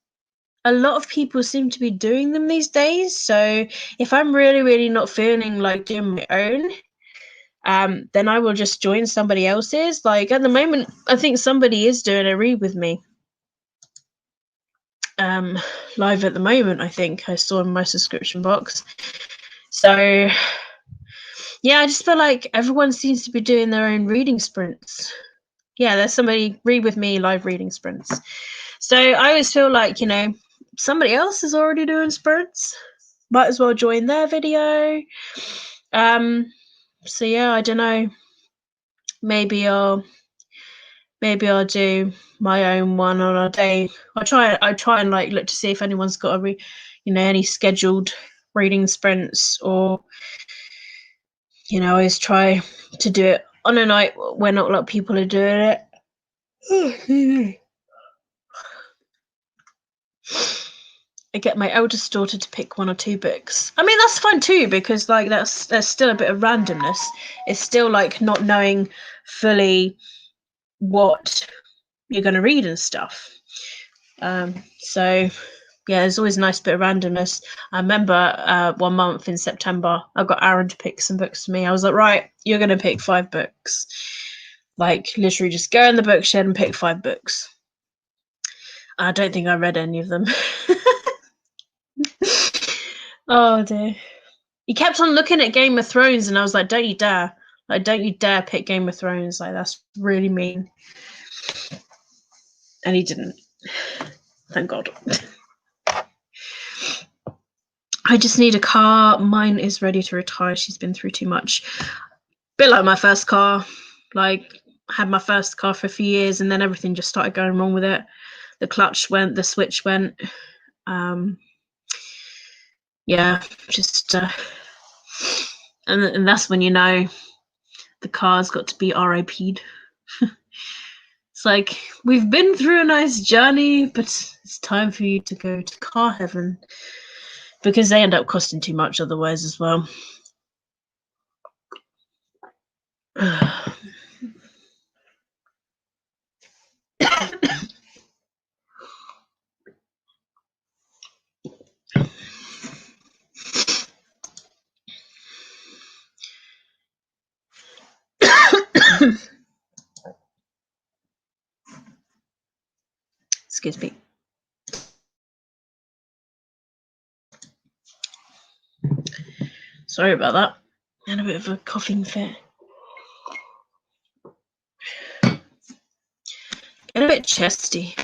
a lot of people seem to be doing them these days. So if I'm really, really not feeling like doing my own, then I will just join somebody else's. Like at the moment, I think somebody is doing a read with me. Live at the moment, I think I saw in my subscription box. So yeah, I just feel like everyone seems to be doing their own reading sprints. Yeah, there's somebody read with me live reading sprints. So I always feel like, somebody else is already doing sprints. Might as well join their video. So yeah, I don't know. Maybe I'll do my own one on a day. I try and like look to see if anyone's got any scheduled reading sprints, or I always try to do it on a night where not a lot of people are doing it. I get my eldest daughter to pick 1 or 2 books. I mean, that's fun too, because like there's still a bit of randomness. It's still like not knowing fully what you're going to read and stuff. So yeah, there's always a nice bit of randomness. I remember 1 month in September, I got Aaron to pick some books for me. I was like, right, you're going to pick 5 books. Like, literally just go in the bookshed and pick 5 books. I don't think I read any of them. Oh dear. He kept on looking at Game of Thrones, and I was like, don't you dare. Like, don't you dare pick Game of Thrones. Like, that's really mean. And he didn't. Thank God. I just need a car. Mine is ready to retire. She's been through too much. Bit like my first car. Like, had my first car for a few years, and then everything just started going wrong with it. The clutch went, the switch went. Yeah, just and that's when you know the car's got to be RIP'd. It's like, we've been through a nice journey, but it's time for you to go to car heaven, because they end up costing too much otherwise as well. Excuse me. Sorry about that. I had a bit of a coughing fit. Get a bit chesty.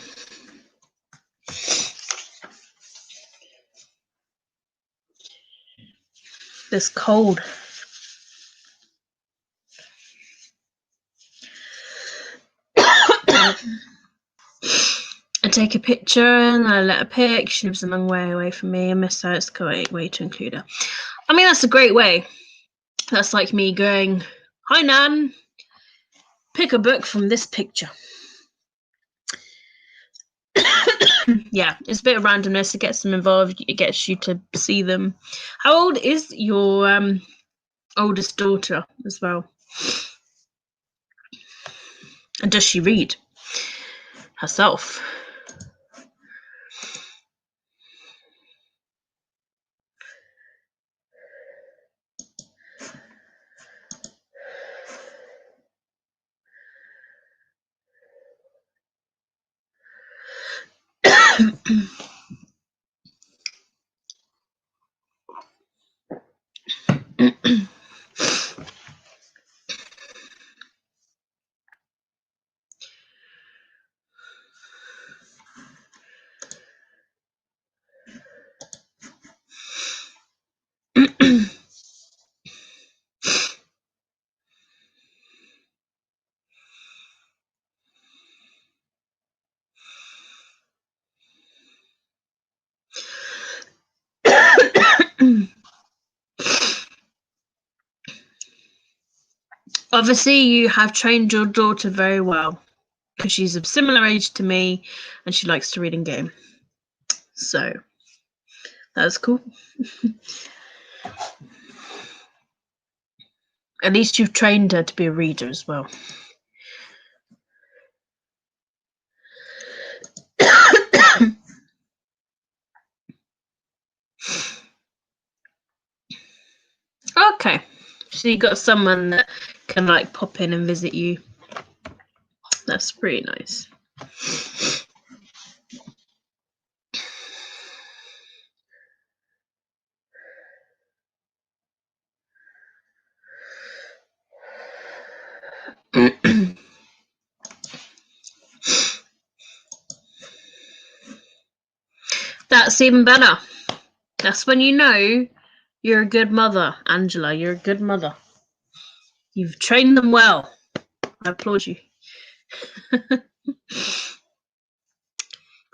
This cold. I take a picture and I let her pick. She lives a long way away from me. I miss her. It's a great way to include her. I mean, that's a great way. That's like me going, hi, Nan. Pick a book from this picture. Yeah, it's a bit of randomness. It gets them involved. It gets you to see them. How old is your oldest daughter as well? And does she read herself? Obviously, you have trained your daughter very well, because she's of similar age to me and she likes to read and game. So that's cool. At least you've trained her to be a reader as well. Okay, so you got someone that can like pop in and visit you. That's pretty nice. That's even better. That's when you know you're a good mother, Angela. You're a good mother. You've trained them well. I applaud you. I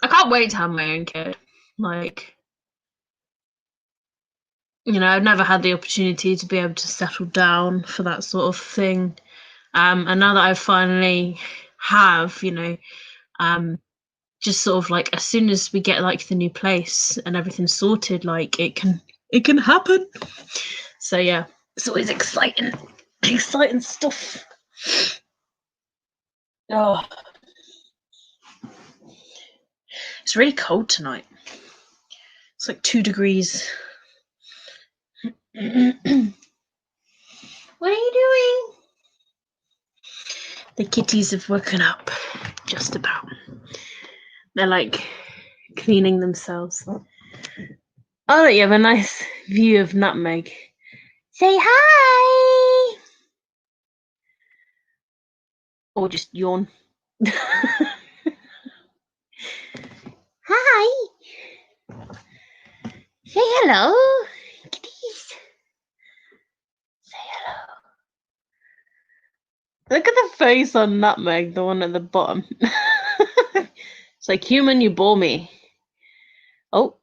can't wait to have my own kid. Like, you know, I've never had the opportunity to be able to settle down for that sort of thing. And now that I finally have, you know, just sort of like as soon as we get like the new place and everything's sorted, like it can happen. So yeah, it's always exciting stuff. Oh, it's really cold tonight. It's like 2 degrees. What are you doing? The kitties have woken up, just about. They're like cleaning themselves. Oh, you have a nice view of Nutmeg. Say hi! Or just yawn. Hi! Say hello, kitties. Say hello. Look at the face on Nutmeg, the one at the bottom. It's like, human, you bore me. Oh.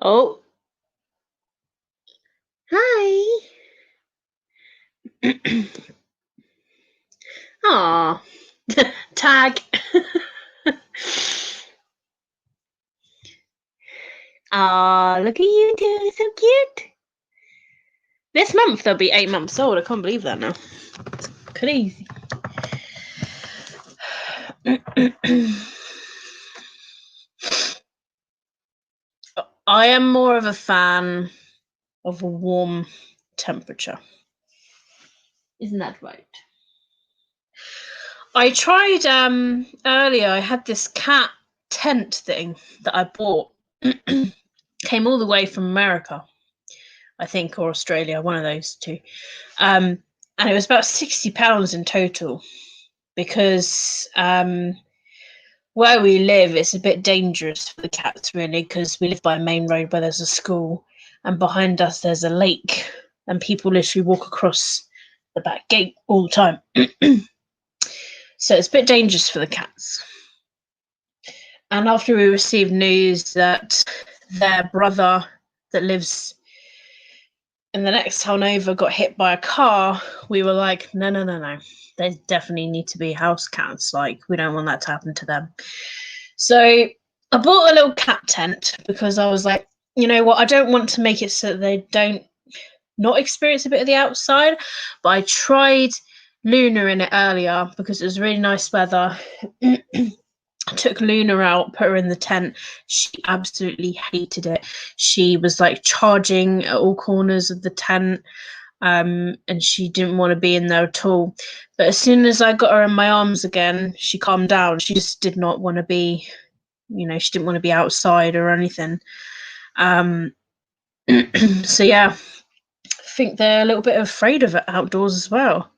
Oh. Hi. Aw. Tag. Aw, look at you two, so cute. This month they'll be 8 months old. I can't believe that now. It's crazy. I am more of a fan of a warm temperature. Isn't that right? I tried earlier, I had this cat tent thing that I bought. Came all the way from America, I think, or Australia, one of those two. And it was about £60 in total because where we live, it's a bit dangerous for the cats, really, because we live by a main road where there's a school, and behind us there's a lake, and people literally walk across the back gate all the time. So it's a bit dangerous for the cats. And after we received news that their brother that lives in the next town over got hit by a car, we were like, no. They definitely need to be house cats. Like, we don't want that to happen to them. So I bought a little cat tent because I was like, you know what? I don't want to make it so that they don't not experience a bit of the outside. But I tried Luna in it earlier because it was really nice weather. I took Luna out, put her in the tent. She absolutely hated it. She was like charging at all corners of the tent, and she didn't want to be in there at all. But as soon as I got her in my arms again, she calmed down. She just did not want to be, she didn't want to be outside or anything. So yeah, I think they're a little bit afraid of it outdoors as well.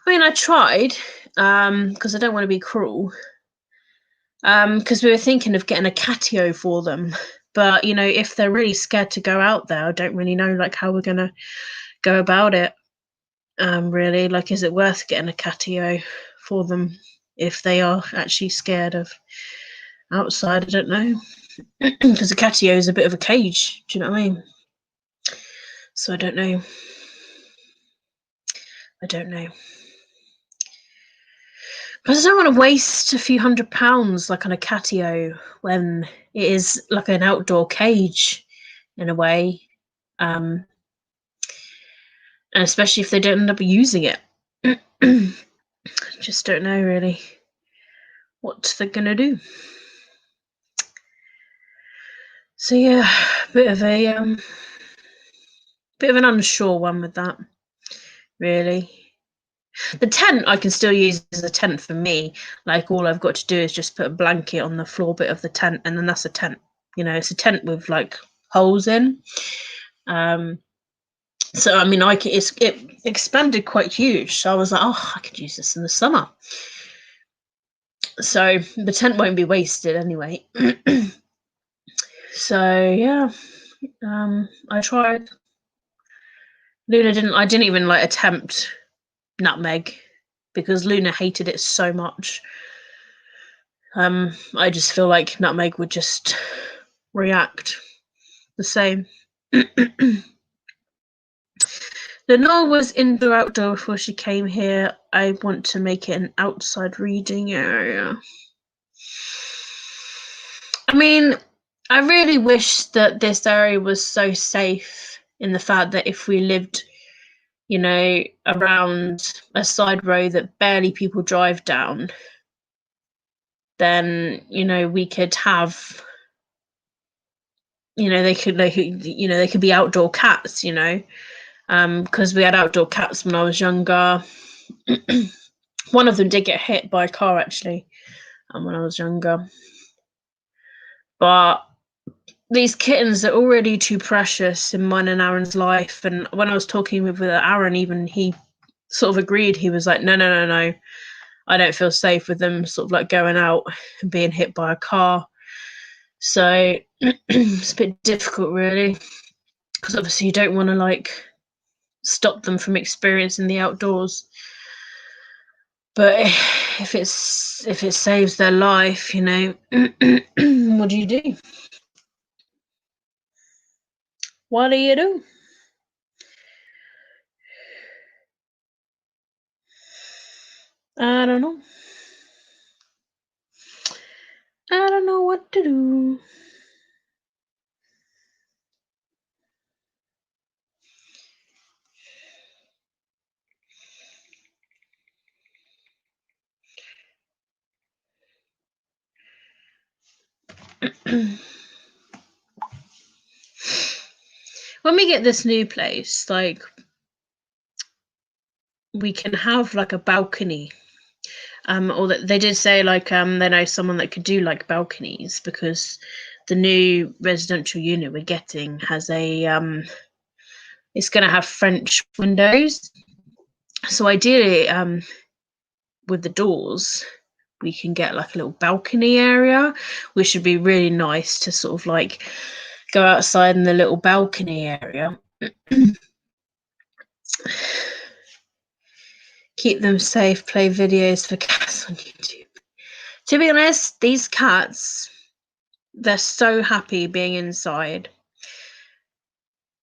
I mean, I tried because I don't want to be cruel. Because we were thinking of getting a catio for them, but if they're really scared to go out there, I don't really know like how we're gonna go about it. Really, like, is it worth getting a catio for them if they are actually scared of outside? I don't know, because a catio is a bit of a cage. Do you know what I mean? So I don't know. Because I don't want to waste a few £100 like on a catio when it is like an outdoor cage in a way. And especially if they don't end up using it. Just don't know really what they're gonna do. So yeah, bit of an unsure one with that, really. The tent I can still use as a tent for me. Like, all I've got to do is just put a blanket on the floor bit of the tent, and then that's a tent. It's a tent with like holes in. So I mean, it expanded quite huge. So I was like, oh, I could use this in the summer. So the tent won't be wasted anyway. So yeah, I tried. I didn't even like attempt Nutmeg because Luna hated it so much. I just feel like Nutmeg would just react the same. Lenore was indoor outdoor before she came here. I want to make it an outside reading area. I mean, I really wish that this area was so safe in the fact that if we lived, around a side road that barely people drive down, then, we could have, they could be outdoor cats, because we had outdoor cats when I was younger. One of them did get hit by a car actually, when I was younger. But these kittens are already too precious in mine and Aaron's life. And when I was talking with Aaron, even he sort of agreed. He was like, no. I don't feel safe with them sort of like going out and being hit by a car. So it's a bit difficult really, because obviously you don't want to like stop them from experiencing the outdoors. But if it saves their life, you know, what do you do? What do you do? I don't know. I don't know what to do. When we get this new place, like, we can have like a balcony. Or that they did say like they know someone that could do like balconies, because the new residential unit we're getting has a it's going to have French windows. So ideally, with the doors, we can get like a little balcony area, which would be really nice to sort of like go outside in the little balcony area. Keep them safe, play videos for cats on YouTube. To be honest, these cats, they're so happy being inside.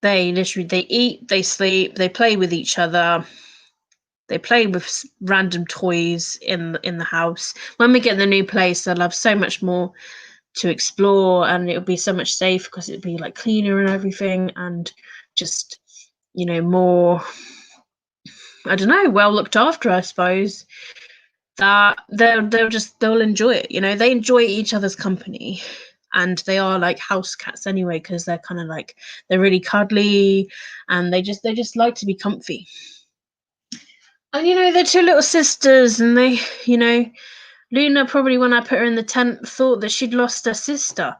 They eat, they sleep, they play with each other. They play with random toys in the house. When we get the new place, they'll have so much more to explore, and it'll be so much safer because it'll be like cleaner and everything, and just, you know, more, I don't know, well looked after, I suppose. That they'll enjoy it. You know, they enjoy each other's company, and they are like house cats anyway, because they're kind of like, they're really cuddly, and they just like to be comfy. And you know, they're two little sisters, and they, you know, Luna probably, when I put her in the tent, thought that she'd lost her sister.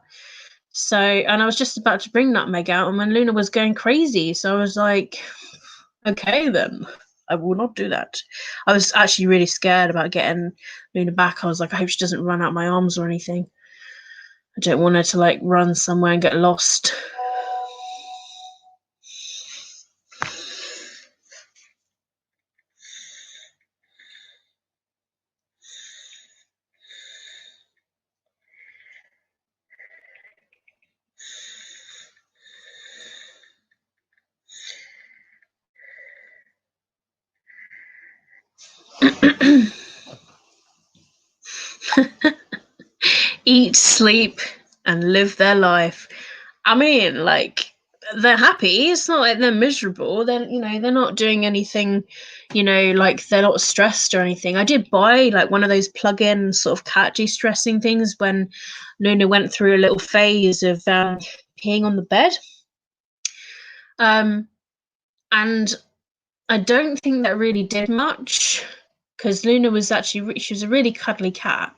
So, and I was just about to bring Nutmeg out, and when Luna was going crazy, so I was like, okay, then I will not do that. I was actually really scared about getting Luna back. I was like, I hope she doesn't run out my arms or anything. I don't want her to like run somewhere and get lost. Eat, sleep, and live their life. I mean, like, they're happy. It's not like they're miserable. They're, you know, they're not doing anything, you know, like they're not stressed or anything. I did buy like one of those plug-in sort of cat de-stressing things when Luna went through a little phase of peeing on the bed. And I don't think that really did much, because Luna was actually, she was a really cuddly cat.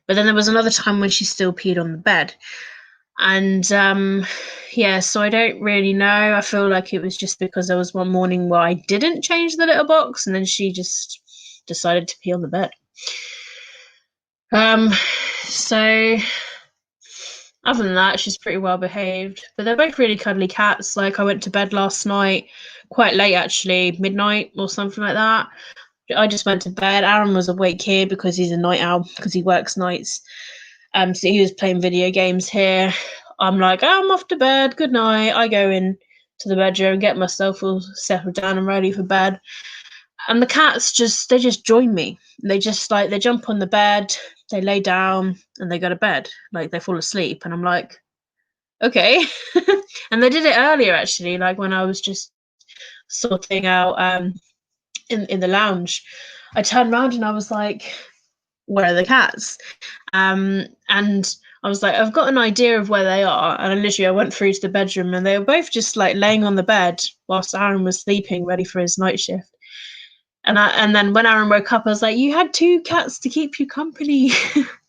But then there was another time when she still peed on the bed. And yeah, so I don't really know. I feel like it was just because there was one morning where I didn't change the litter box, and then she just decided to pee on the bed. So other than that, she's pretty well behaved. But they're both really cuddly cats. Like, I went to bed last night, quite late actually, midnight or something like that. I just went to bed. Aaron was awake here because he's a night owl, because he works nights. So he was playing video games here. I'm like, oh, I'm off to bed. Good night. I go in to the bedroom, get myself all settled down and ready for bed. And the cats they just join me. They just like, they jump on the bed, they lay down, and they go to bed. Like, they fall asleep, and I'm like, okay. And they did it earlier actually, like when I was just sorting out in the lounge. I turned around and I was like, where are the cats? And I was like, I've got an idea of where they are, and I went through to the bedroom, and they were both just like laying on the bed whilst Aaron was sleeping, ready for his night shift. And then when Aaron woke up, I was like, you had 2 cats to keep you company.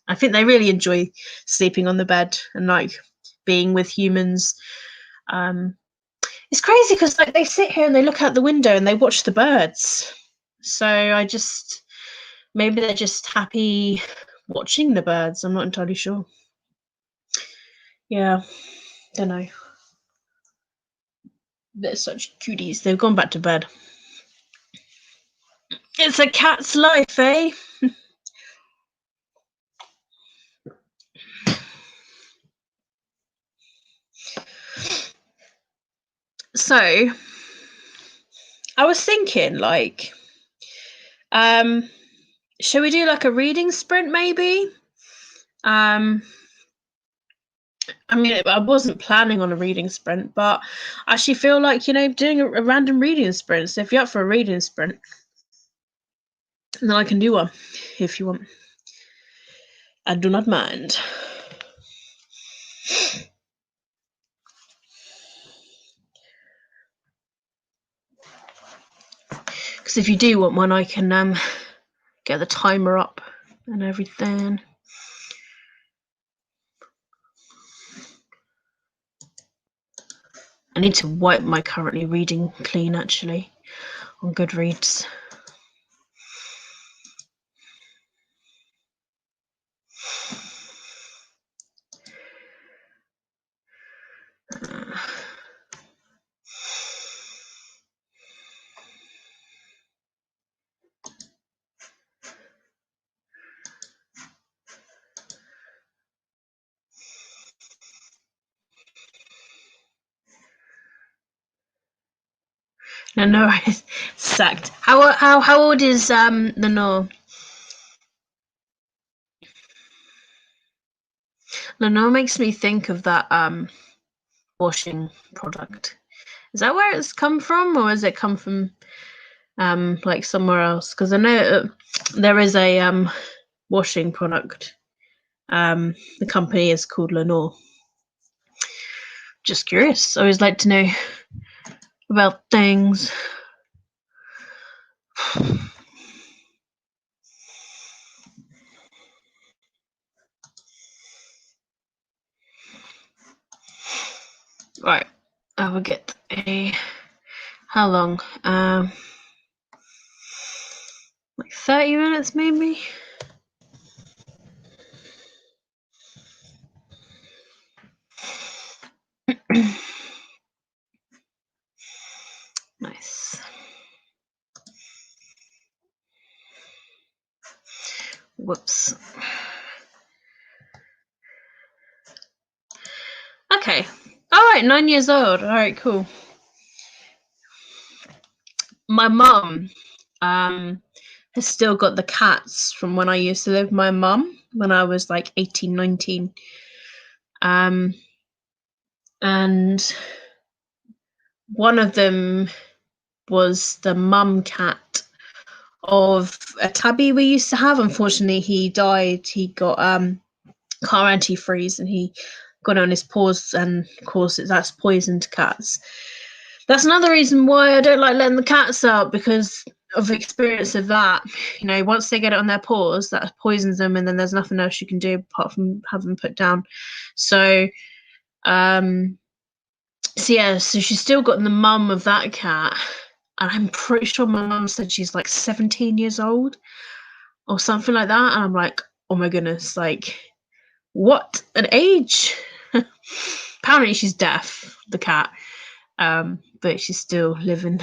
I think they really enjoy sleeping on the bed and like being with humans. It's crazy because like they sit here and they look out the window and they watch the birds. So maybe they're just happy watching the birds. I'm not entirely sure. Yeah, don't know. They're such cuties. They've gone back to bed. It's a cat's life, eh? So, I was thinking, like, shall we do like a reading sprint, maybe? I mean, I wasn't planning on a reading sprint, but I actually feel like, doing a random reading sprint. So if you're up for a reading sprint, then I can do one if you want. I do not mind. Because if you do want one, I can get the timer up and everything. I need to wipe my currently reading clean, actually, on Goodreads. Lenore is sacked. How old is Lenore? Lenore makes me think of that washing product. Is that where it's come from, or has it come from like somewhere else? Because I know there is a washing product. The company is called Lenore. Just curious. I always like to know about things. Right, I will get a. How long? Like 30 minutes, maybe. Nice. Whoops. Okay. All right, 9 years old. All right, cool. My mum has still got the cats from when I used to live with my mum when I was like 18, 19. And one of them was the mum cat of a tabby we used to have. Unfortunately, he died. He got car antifreeze and he got it on his paws, and of course that's poisoned cats. That's another reason why I don't like letting the cats out, because of the experience of that. Once they get it on their paws, that poisons them, and then there's nothing else you can do apart from have them put down. So so she's still got the mum of that cat, and I'm pretty sure my mum said she's like 17 years old or something like that, and I'm like, oh my goodness, like, what an age. Apparently she's deaf, the cat, but she's still living.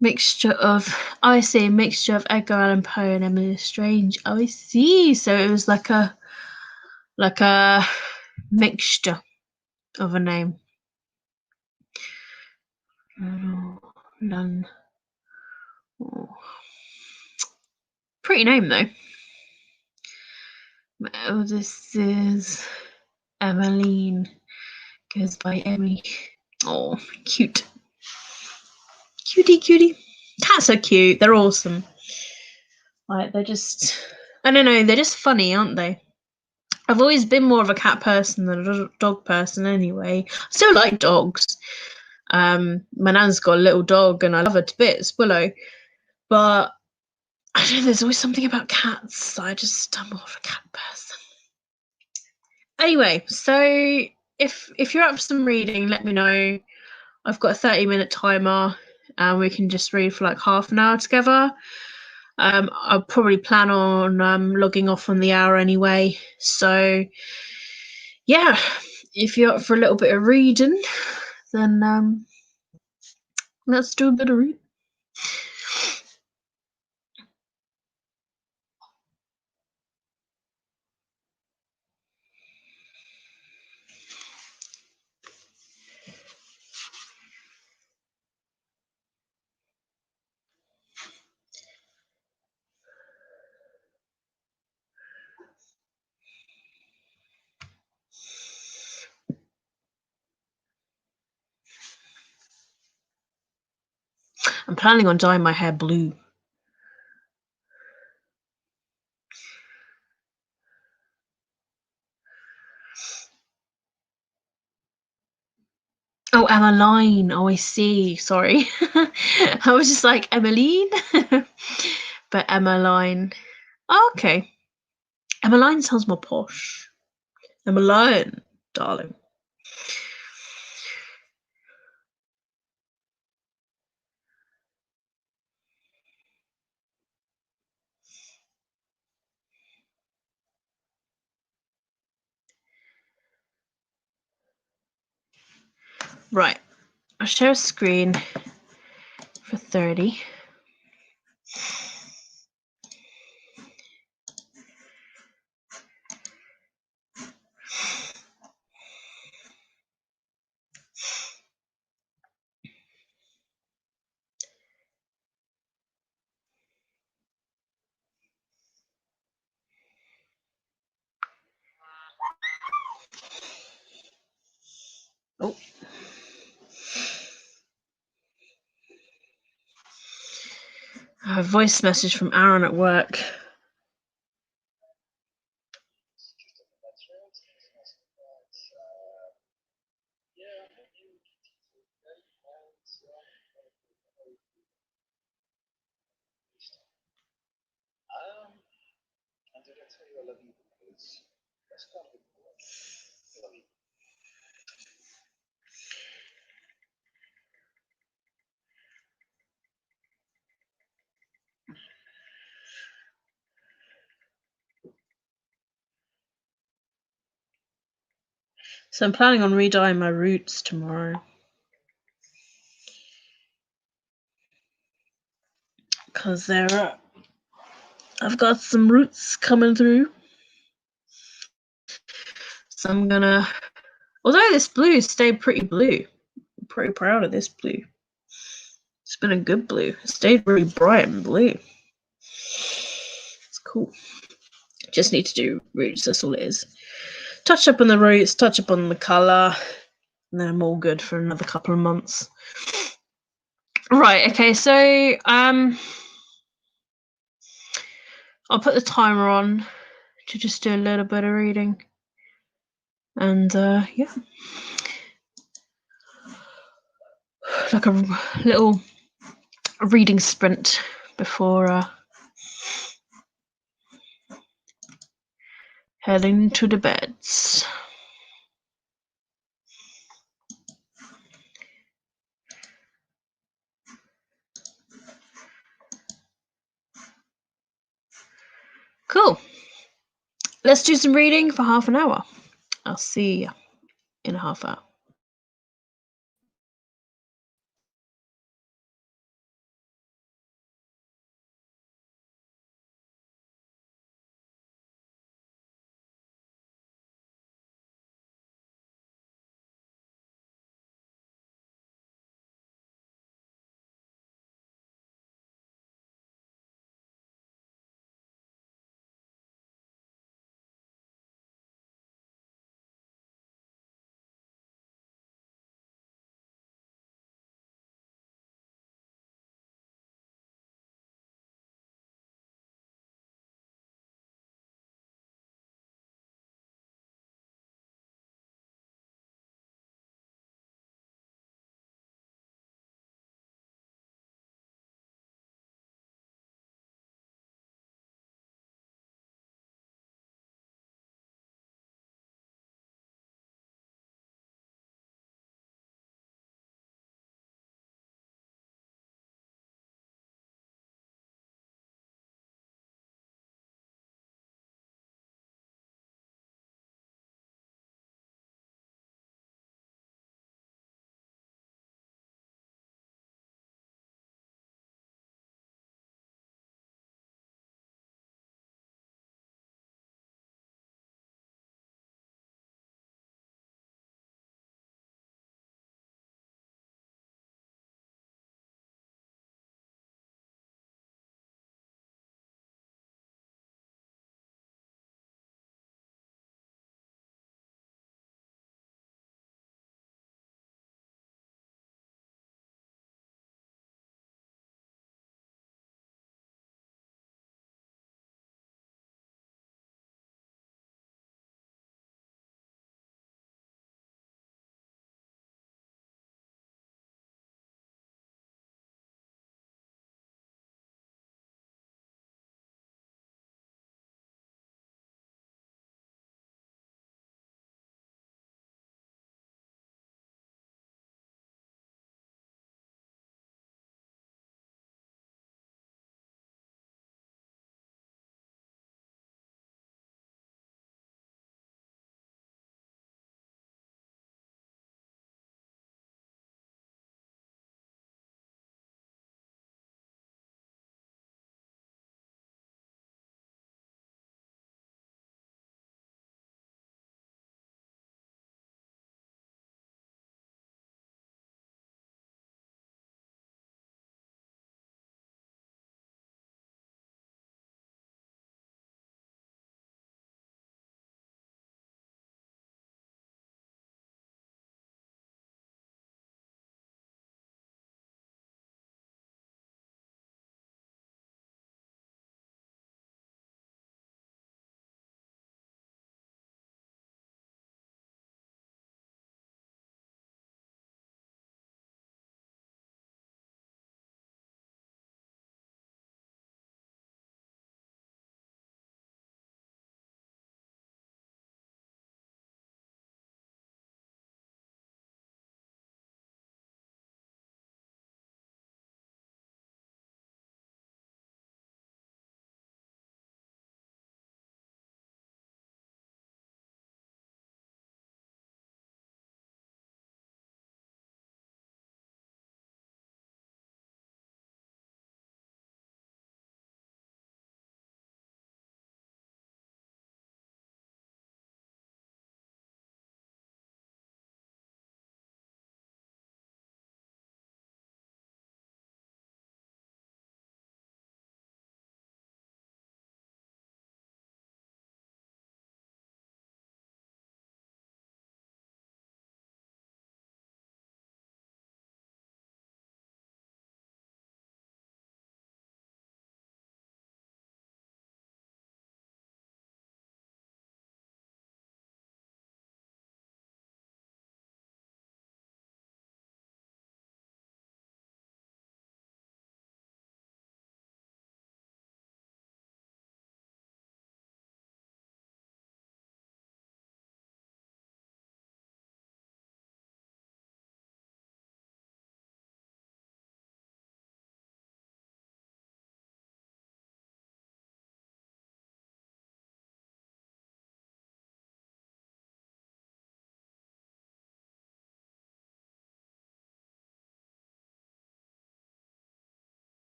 Mixture of Edgar Allan Poe and Emily Strange. Oh, I see. So it was like a mixture of a name. None. Oh. Pretty name though. My eldest is Emmeline. Goes by Emmy. Oh, cute. Cutie. Cats are cute. They're awesome. Like they're just, I don't know, they're just funny, aren't they? I've always been more of a cat person than a dog person anyway. I still like dogs. My nan's got a little dog and I love her to bits, Willow. But I don't know, there's always something about cats. I'm more of a cat person. Anyway, so if you're up for some reading, let me know. I've got a 30-minute timer and we can just read for like half an hour together. I'll probably plan on logging off on the hour anyway. So yeah, if you're up for a little bit of reading, then let's do a bit of reading. I'm planning on dyeing my hair blue. Oh, Emmeline. Oh, I see. Sorry. I was just like, Emmeline? But Emmeline. Oh, okay. Emmeline sounds more posh. Emmeline, darling. Right. I'll share a screen for 30. Oh. A voice message from Aaron at work. So I'm planning on re-dyeing my roots tomorrow. Because I've got some roots coming through. So I'm gonna, although this blue stayed pretty blue, I'm pretty proud of this blue. It's been a good blue. It stayed really bright and blue. It's cool. Just need to do roots, that's all it is. Touch up on the roots, touch up on the colour, and then I'm all good for another couple of months. Right, okay, so I'll put the timer on to just do a little bit of reading. And yeah. Like a little reading sprint before heading to the beds. Cool. Let's do some reading for half an hour. I'll see you in a half hour.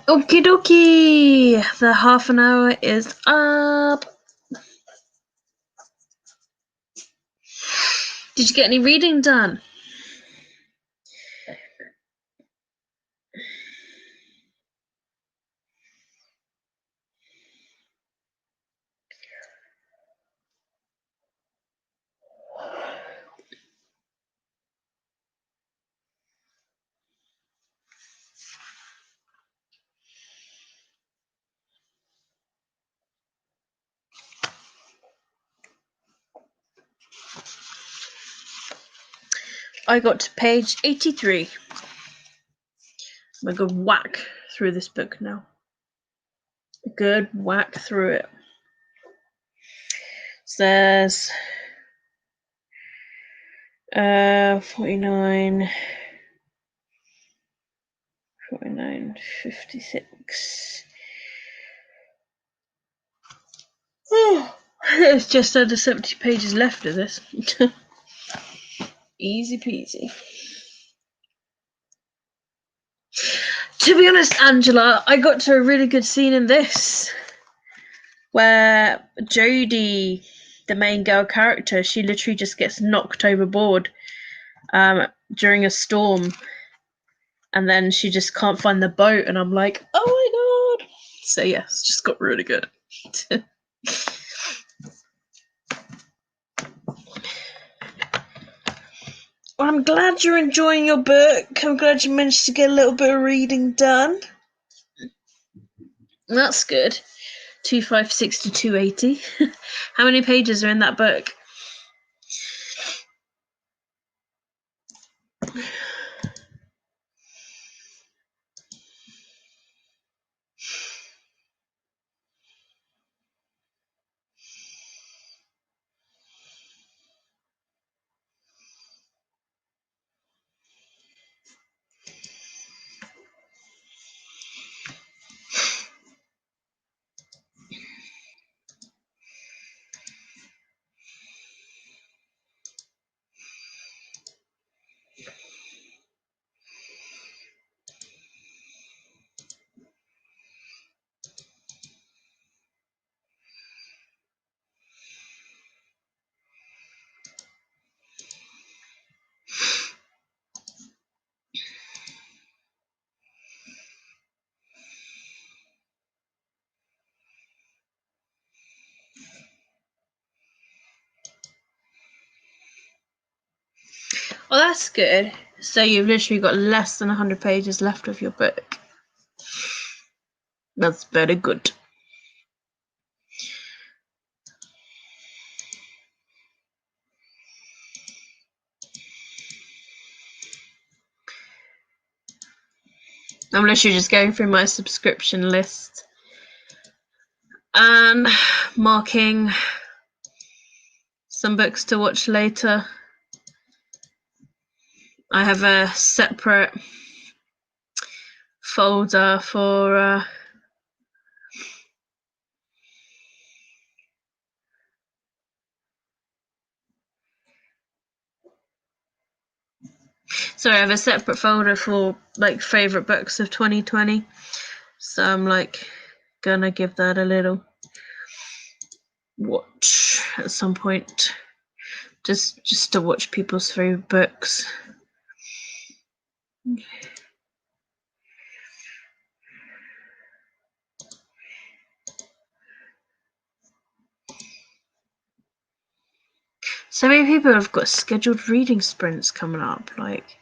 Okie dokie! The half an hour is up. Did you get any reading done? I got to page 83. I'm gonna go whack through this book now. A good whack through it. So there's 49, 56. Oh, there's just under 70 pages left of this. Easy peasy. To be honest, Angela, I got to a really good scene in this where Jodie, the main girl character, she literally just gets knocked overboard during a storm, and then she just can't find the boat, and I'm like, oh my god. So yes, just got really good. Well, I'm glad you're enjoying your book. I'm glad you managed to get a little bit of reading done. That's good. 256 to 280. How many pages are in that book? Well, that's good. So you've literally got less than 100 pages left of your book. That's very good. I'm literally just going through my subscription list and marking some books to watch later. I have a separate folder for I have a separate folder for like favorite books of 2020. So I'm like gonna give that a little watch at some point, just to watch people's favorite books. So many people have got scheduled reading sprints coming up. Like,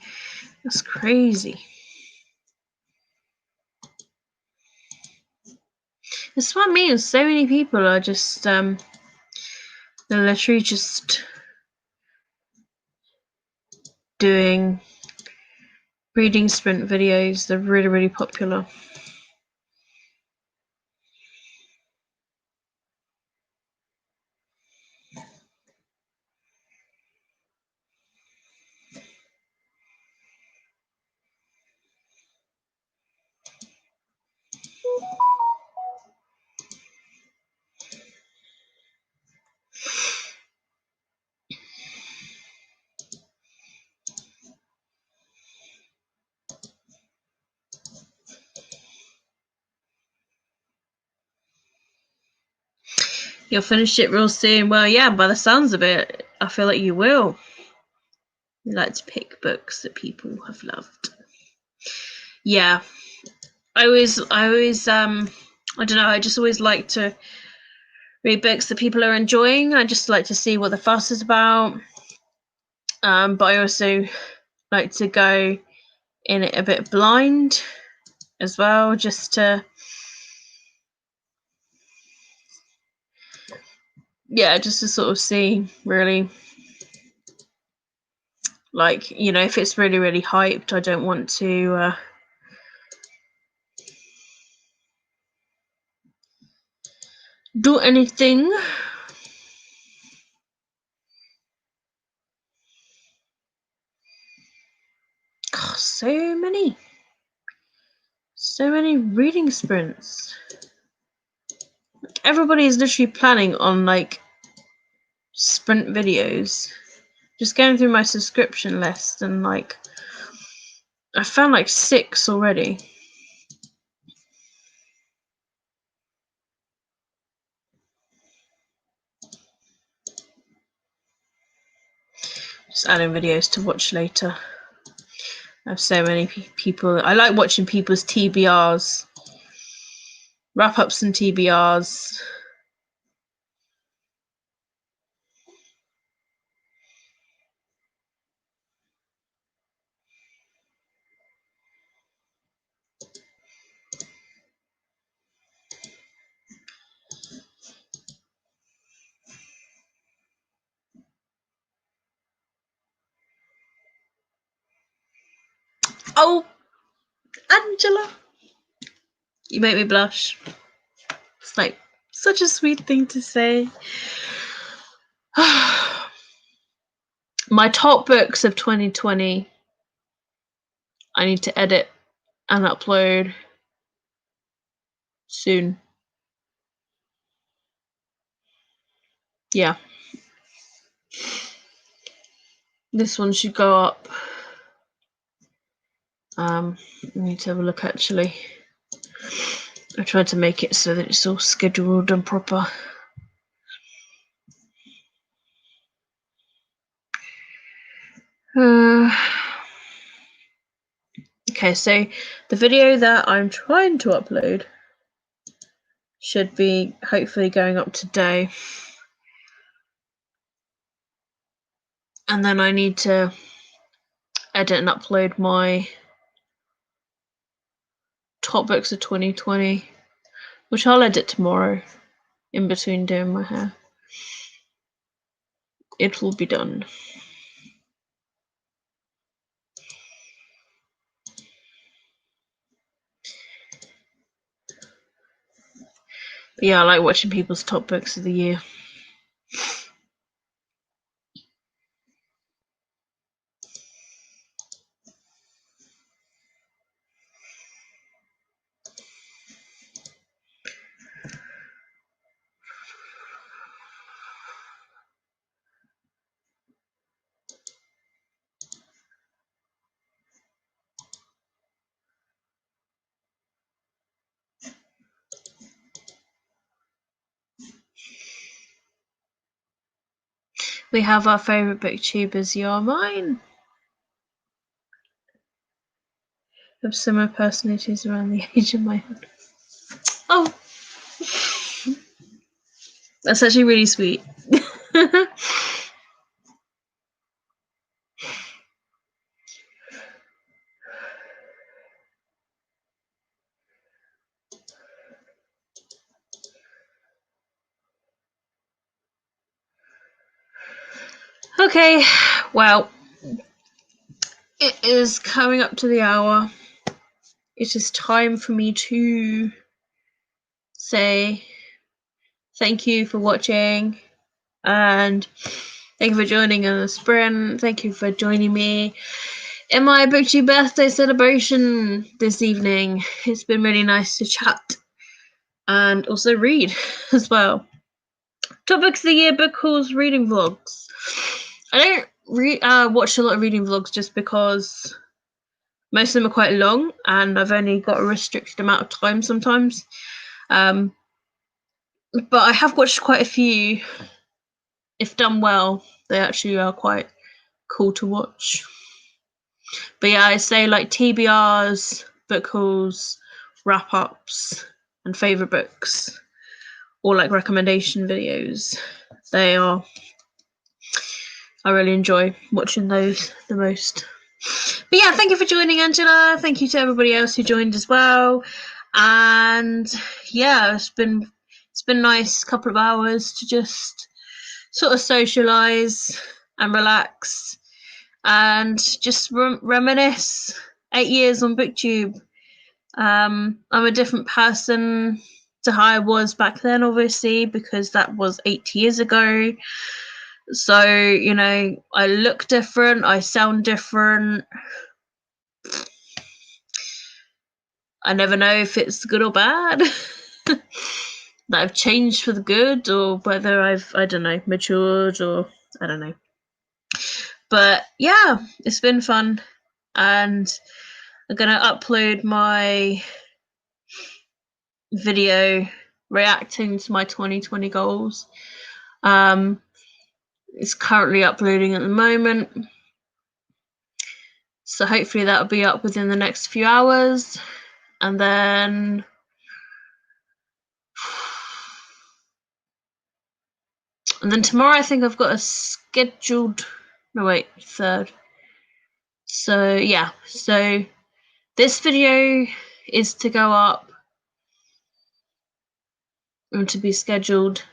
that's crazy. That's what I mean. So many people are just they're literally just doing reading sprint videos. They're really, really popular. You'll finish it real soon. Well, yeah, by the sounds of it, I feel like you will. You like to pick books that people have loved. Yeah. I don't know, I just always like to read books that people are enjoying. I just like to see what the fuss is about. But I also like to go in it a bit blind as well, just to sort of see, really, like, if it's really, really hyped, I don't want to do anything. God, so many reading sprints. Everybody is literally planning on like sprint videos. Just going through my subscription list, and like I found like 6 already. Just adding videos to watch later. I have so many people. I like watching people's TBRs, wrap-ups and TBRs. Oh, Angela, you make me blush. It's like such a sweet thing to say. My top books of 2020, I need to edit and upload soon. Yeah. This one should go up. I need to have a look actually. I tried to make it so that it's all scheduled and proper. Okay, so the video that I'm trying to upload should be hopefully going up today. And then I need to edit and upload my top books of 2020, which I'll edit tomorrow in between doing my hair. It will be done. But yeah, I like watching people's top books of the year. We have our favourite booktubers, You're Mine. Of similar personalities around the age of my head. Oh, that's actually really sweet. Okay, well, it is coming up to the hour. It is time for me to say thank you for watching, and thank you for joining in the sprint. Thank you for joining me in my Booktube birthday celebration this evening. It's been really nice to chat and also read as well. Top books of the year, book hauls, reading vlogs. I don't watch a lot of reading vlogs just because most of them are quite long and I've only got a restricted amount of time sometimes. but I have watched quite a few. If done well, they actually are quite cool to watch. But yeah, I say like TBRs, book hauls, wrap ups, and favourite books, or like recommendation videos. I really enjoy watching those the most. But yeah, thank you for joining, Angela. Thank you to everybody else who joined as well. And yeah, it's been a nice couple of hours to just sort of socialise and relax and just reminisce. 8 years on Booktube. I'm a different person to how I was back then, obviously, because that was 8 years ago. So, you know, I look different, I sound different. I never know if it's good or bad. That I've changed for the good, or whether I don't know, matured, or I don't know. But yeah, it's been fun, and I'm gonna upload my video reacting to my 2020 goals. It's currently uploading at the moment, so hopefully that'll be up within the next few hours. And then tomorrow I think I've got a scheduled, no wait, 3rd. So yeah, so this video is to go up and to be scheduled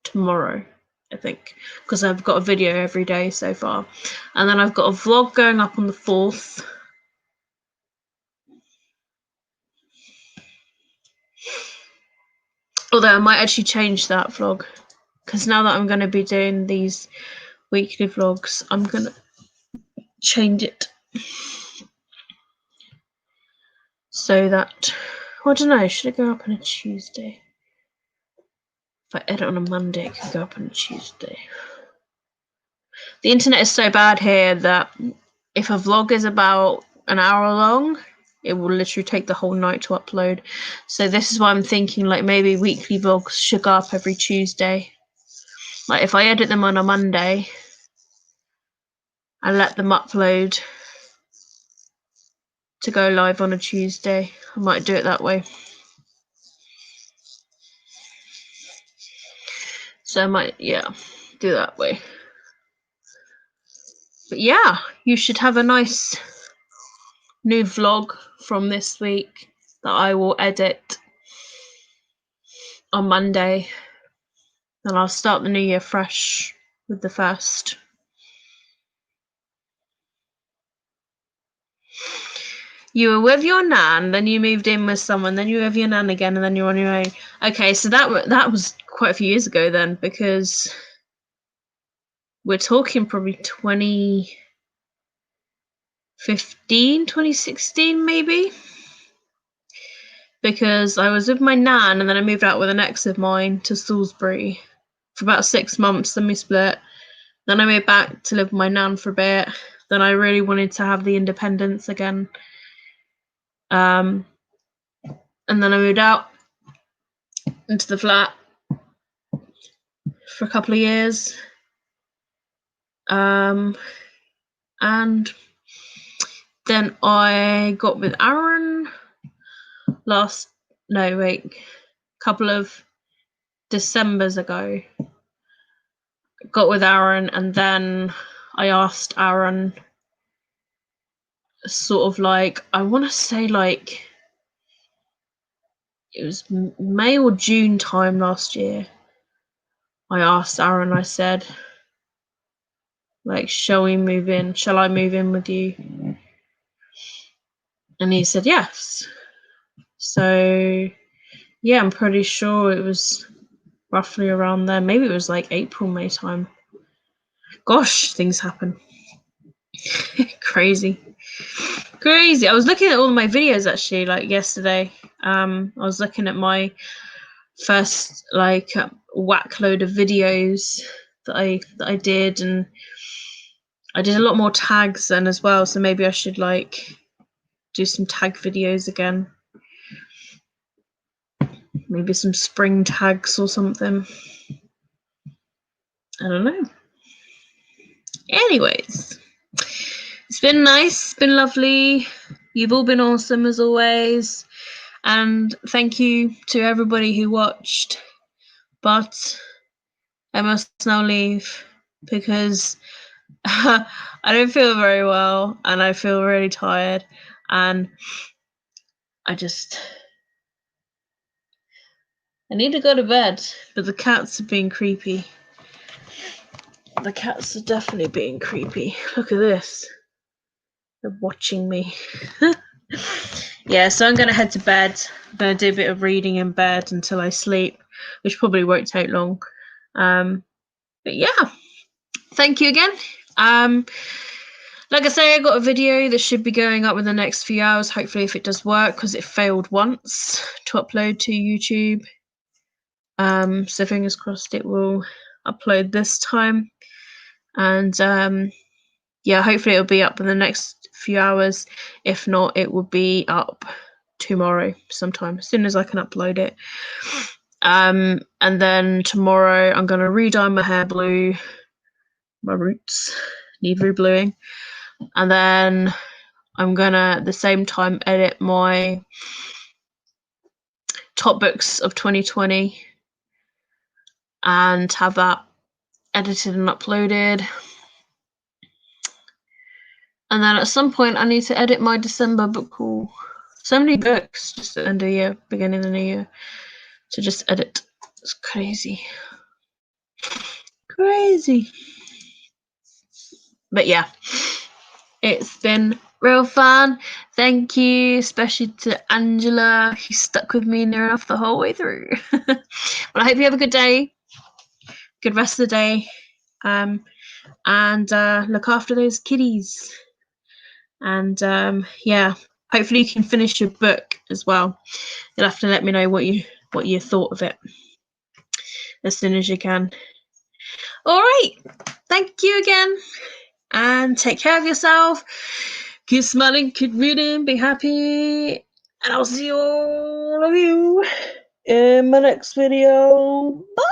tomorrow, I think, because I've got a video every day so far. And then I've got a vlog going up on the 4th. Although I might actually change that vlog, because now that I'm going to be doing these weekly vlogs, I'm going to change it so that, well, I don't know, should it go up on a Tuesday? If I edit on a Monday, it could go up on a Tuesday. The internet is so bad here that if a vlog is about an hour long, it will literally take the whole night to upload. So this is why I'm thinking like maybe weekly vlogs should go up every Tuesday. Like if I edit them on a Monday and let them upload to go live on a Tuesday, I might do it that way. So I might, yeah, do that way. But yeah, you should have a nice new vlog from this week that I will edit on Monday. And I'll start the new year fresh with the 1st. You were with your nan, then you moved in with someone, then you were with your nan again, and then you're on your own. Okay, so that was quite a few years ago then, because we're talking probably 2015, 2016 maybe. Because I was with my nan and then I moved out with an ex of mine to Salisbury for about 6 months, then we split. Then I moved back to live with my nan for a bit. Then I really wanted to have the independence again. And then I moved out into the flat for a couple of years. And then I got with Aaron couple of Decembers ago. Got with Aaron, and then I asked Aaron sort of like, I want to say like it was May or June time last year. I asked Aaron, I said, like, shall I move in with you? And he said yes. So yeah, I'm pretty sure it was roughly around there. Maybe it was like April, May time. Gosh, things happen. Crazy. I was looking at all my videos actually, like yesterday. I was looking at my first like whack load of videos that I did, and I did a lot more tags then as well. So maybe I should like do some tag videos again. Maybe some spring tags or something. I don't know. Anyways, it's been nice, been lovely. You've all been awesome as always. And thank you to everybody who watched. But I must now leave because I don't feel very well and I feel really tired. And I need to go to bed. But the cats are being creepy. The cats are definitely being creepy. Look at this. They're watching me. Yeah, so I'm going to head to bed. I'm going to do a bit of reading in bed until I sleep, which probably won't take long. But yeah, thank you again. Like I say, I got a video that should be going up in the next few hours, hopefully, if it does work, because it failed once to upload to YouTube. So fingers crossed it will upload this time. And yeah, hopefully it'll be up in the next few hours. If not, it will be up tomorrow sometime, as soon as I can upload it. And then tomorrow I'm going to re-dye my hair blue. My roots need re-bluing. And then I'm going to, at the same time, edit my top books of 2020 and have that edited and uploaded. And then at some point I need to edit my December book haul. So many books just at the end of the year, beginning of the new year, to just edit. It's crazy. Crazy. But yeah, it's been real fun. Thank you, especially to Angela, who stuck with me near enough the whole way through. Well, I hope you have a good day, good rest of the day, and look after those kitties. And yeah, hopefully you can finish your book as well. You'll have to let me know what you thought of it as soon as you can. All right, thank you again, and take care of yourself. Keep smiling, keep reading, be happy, and I'll see all of you in my next video. Bye!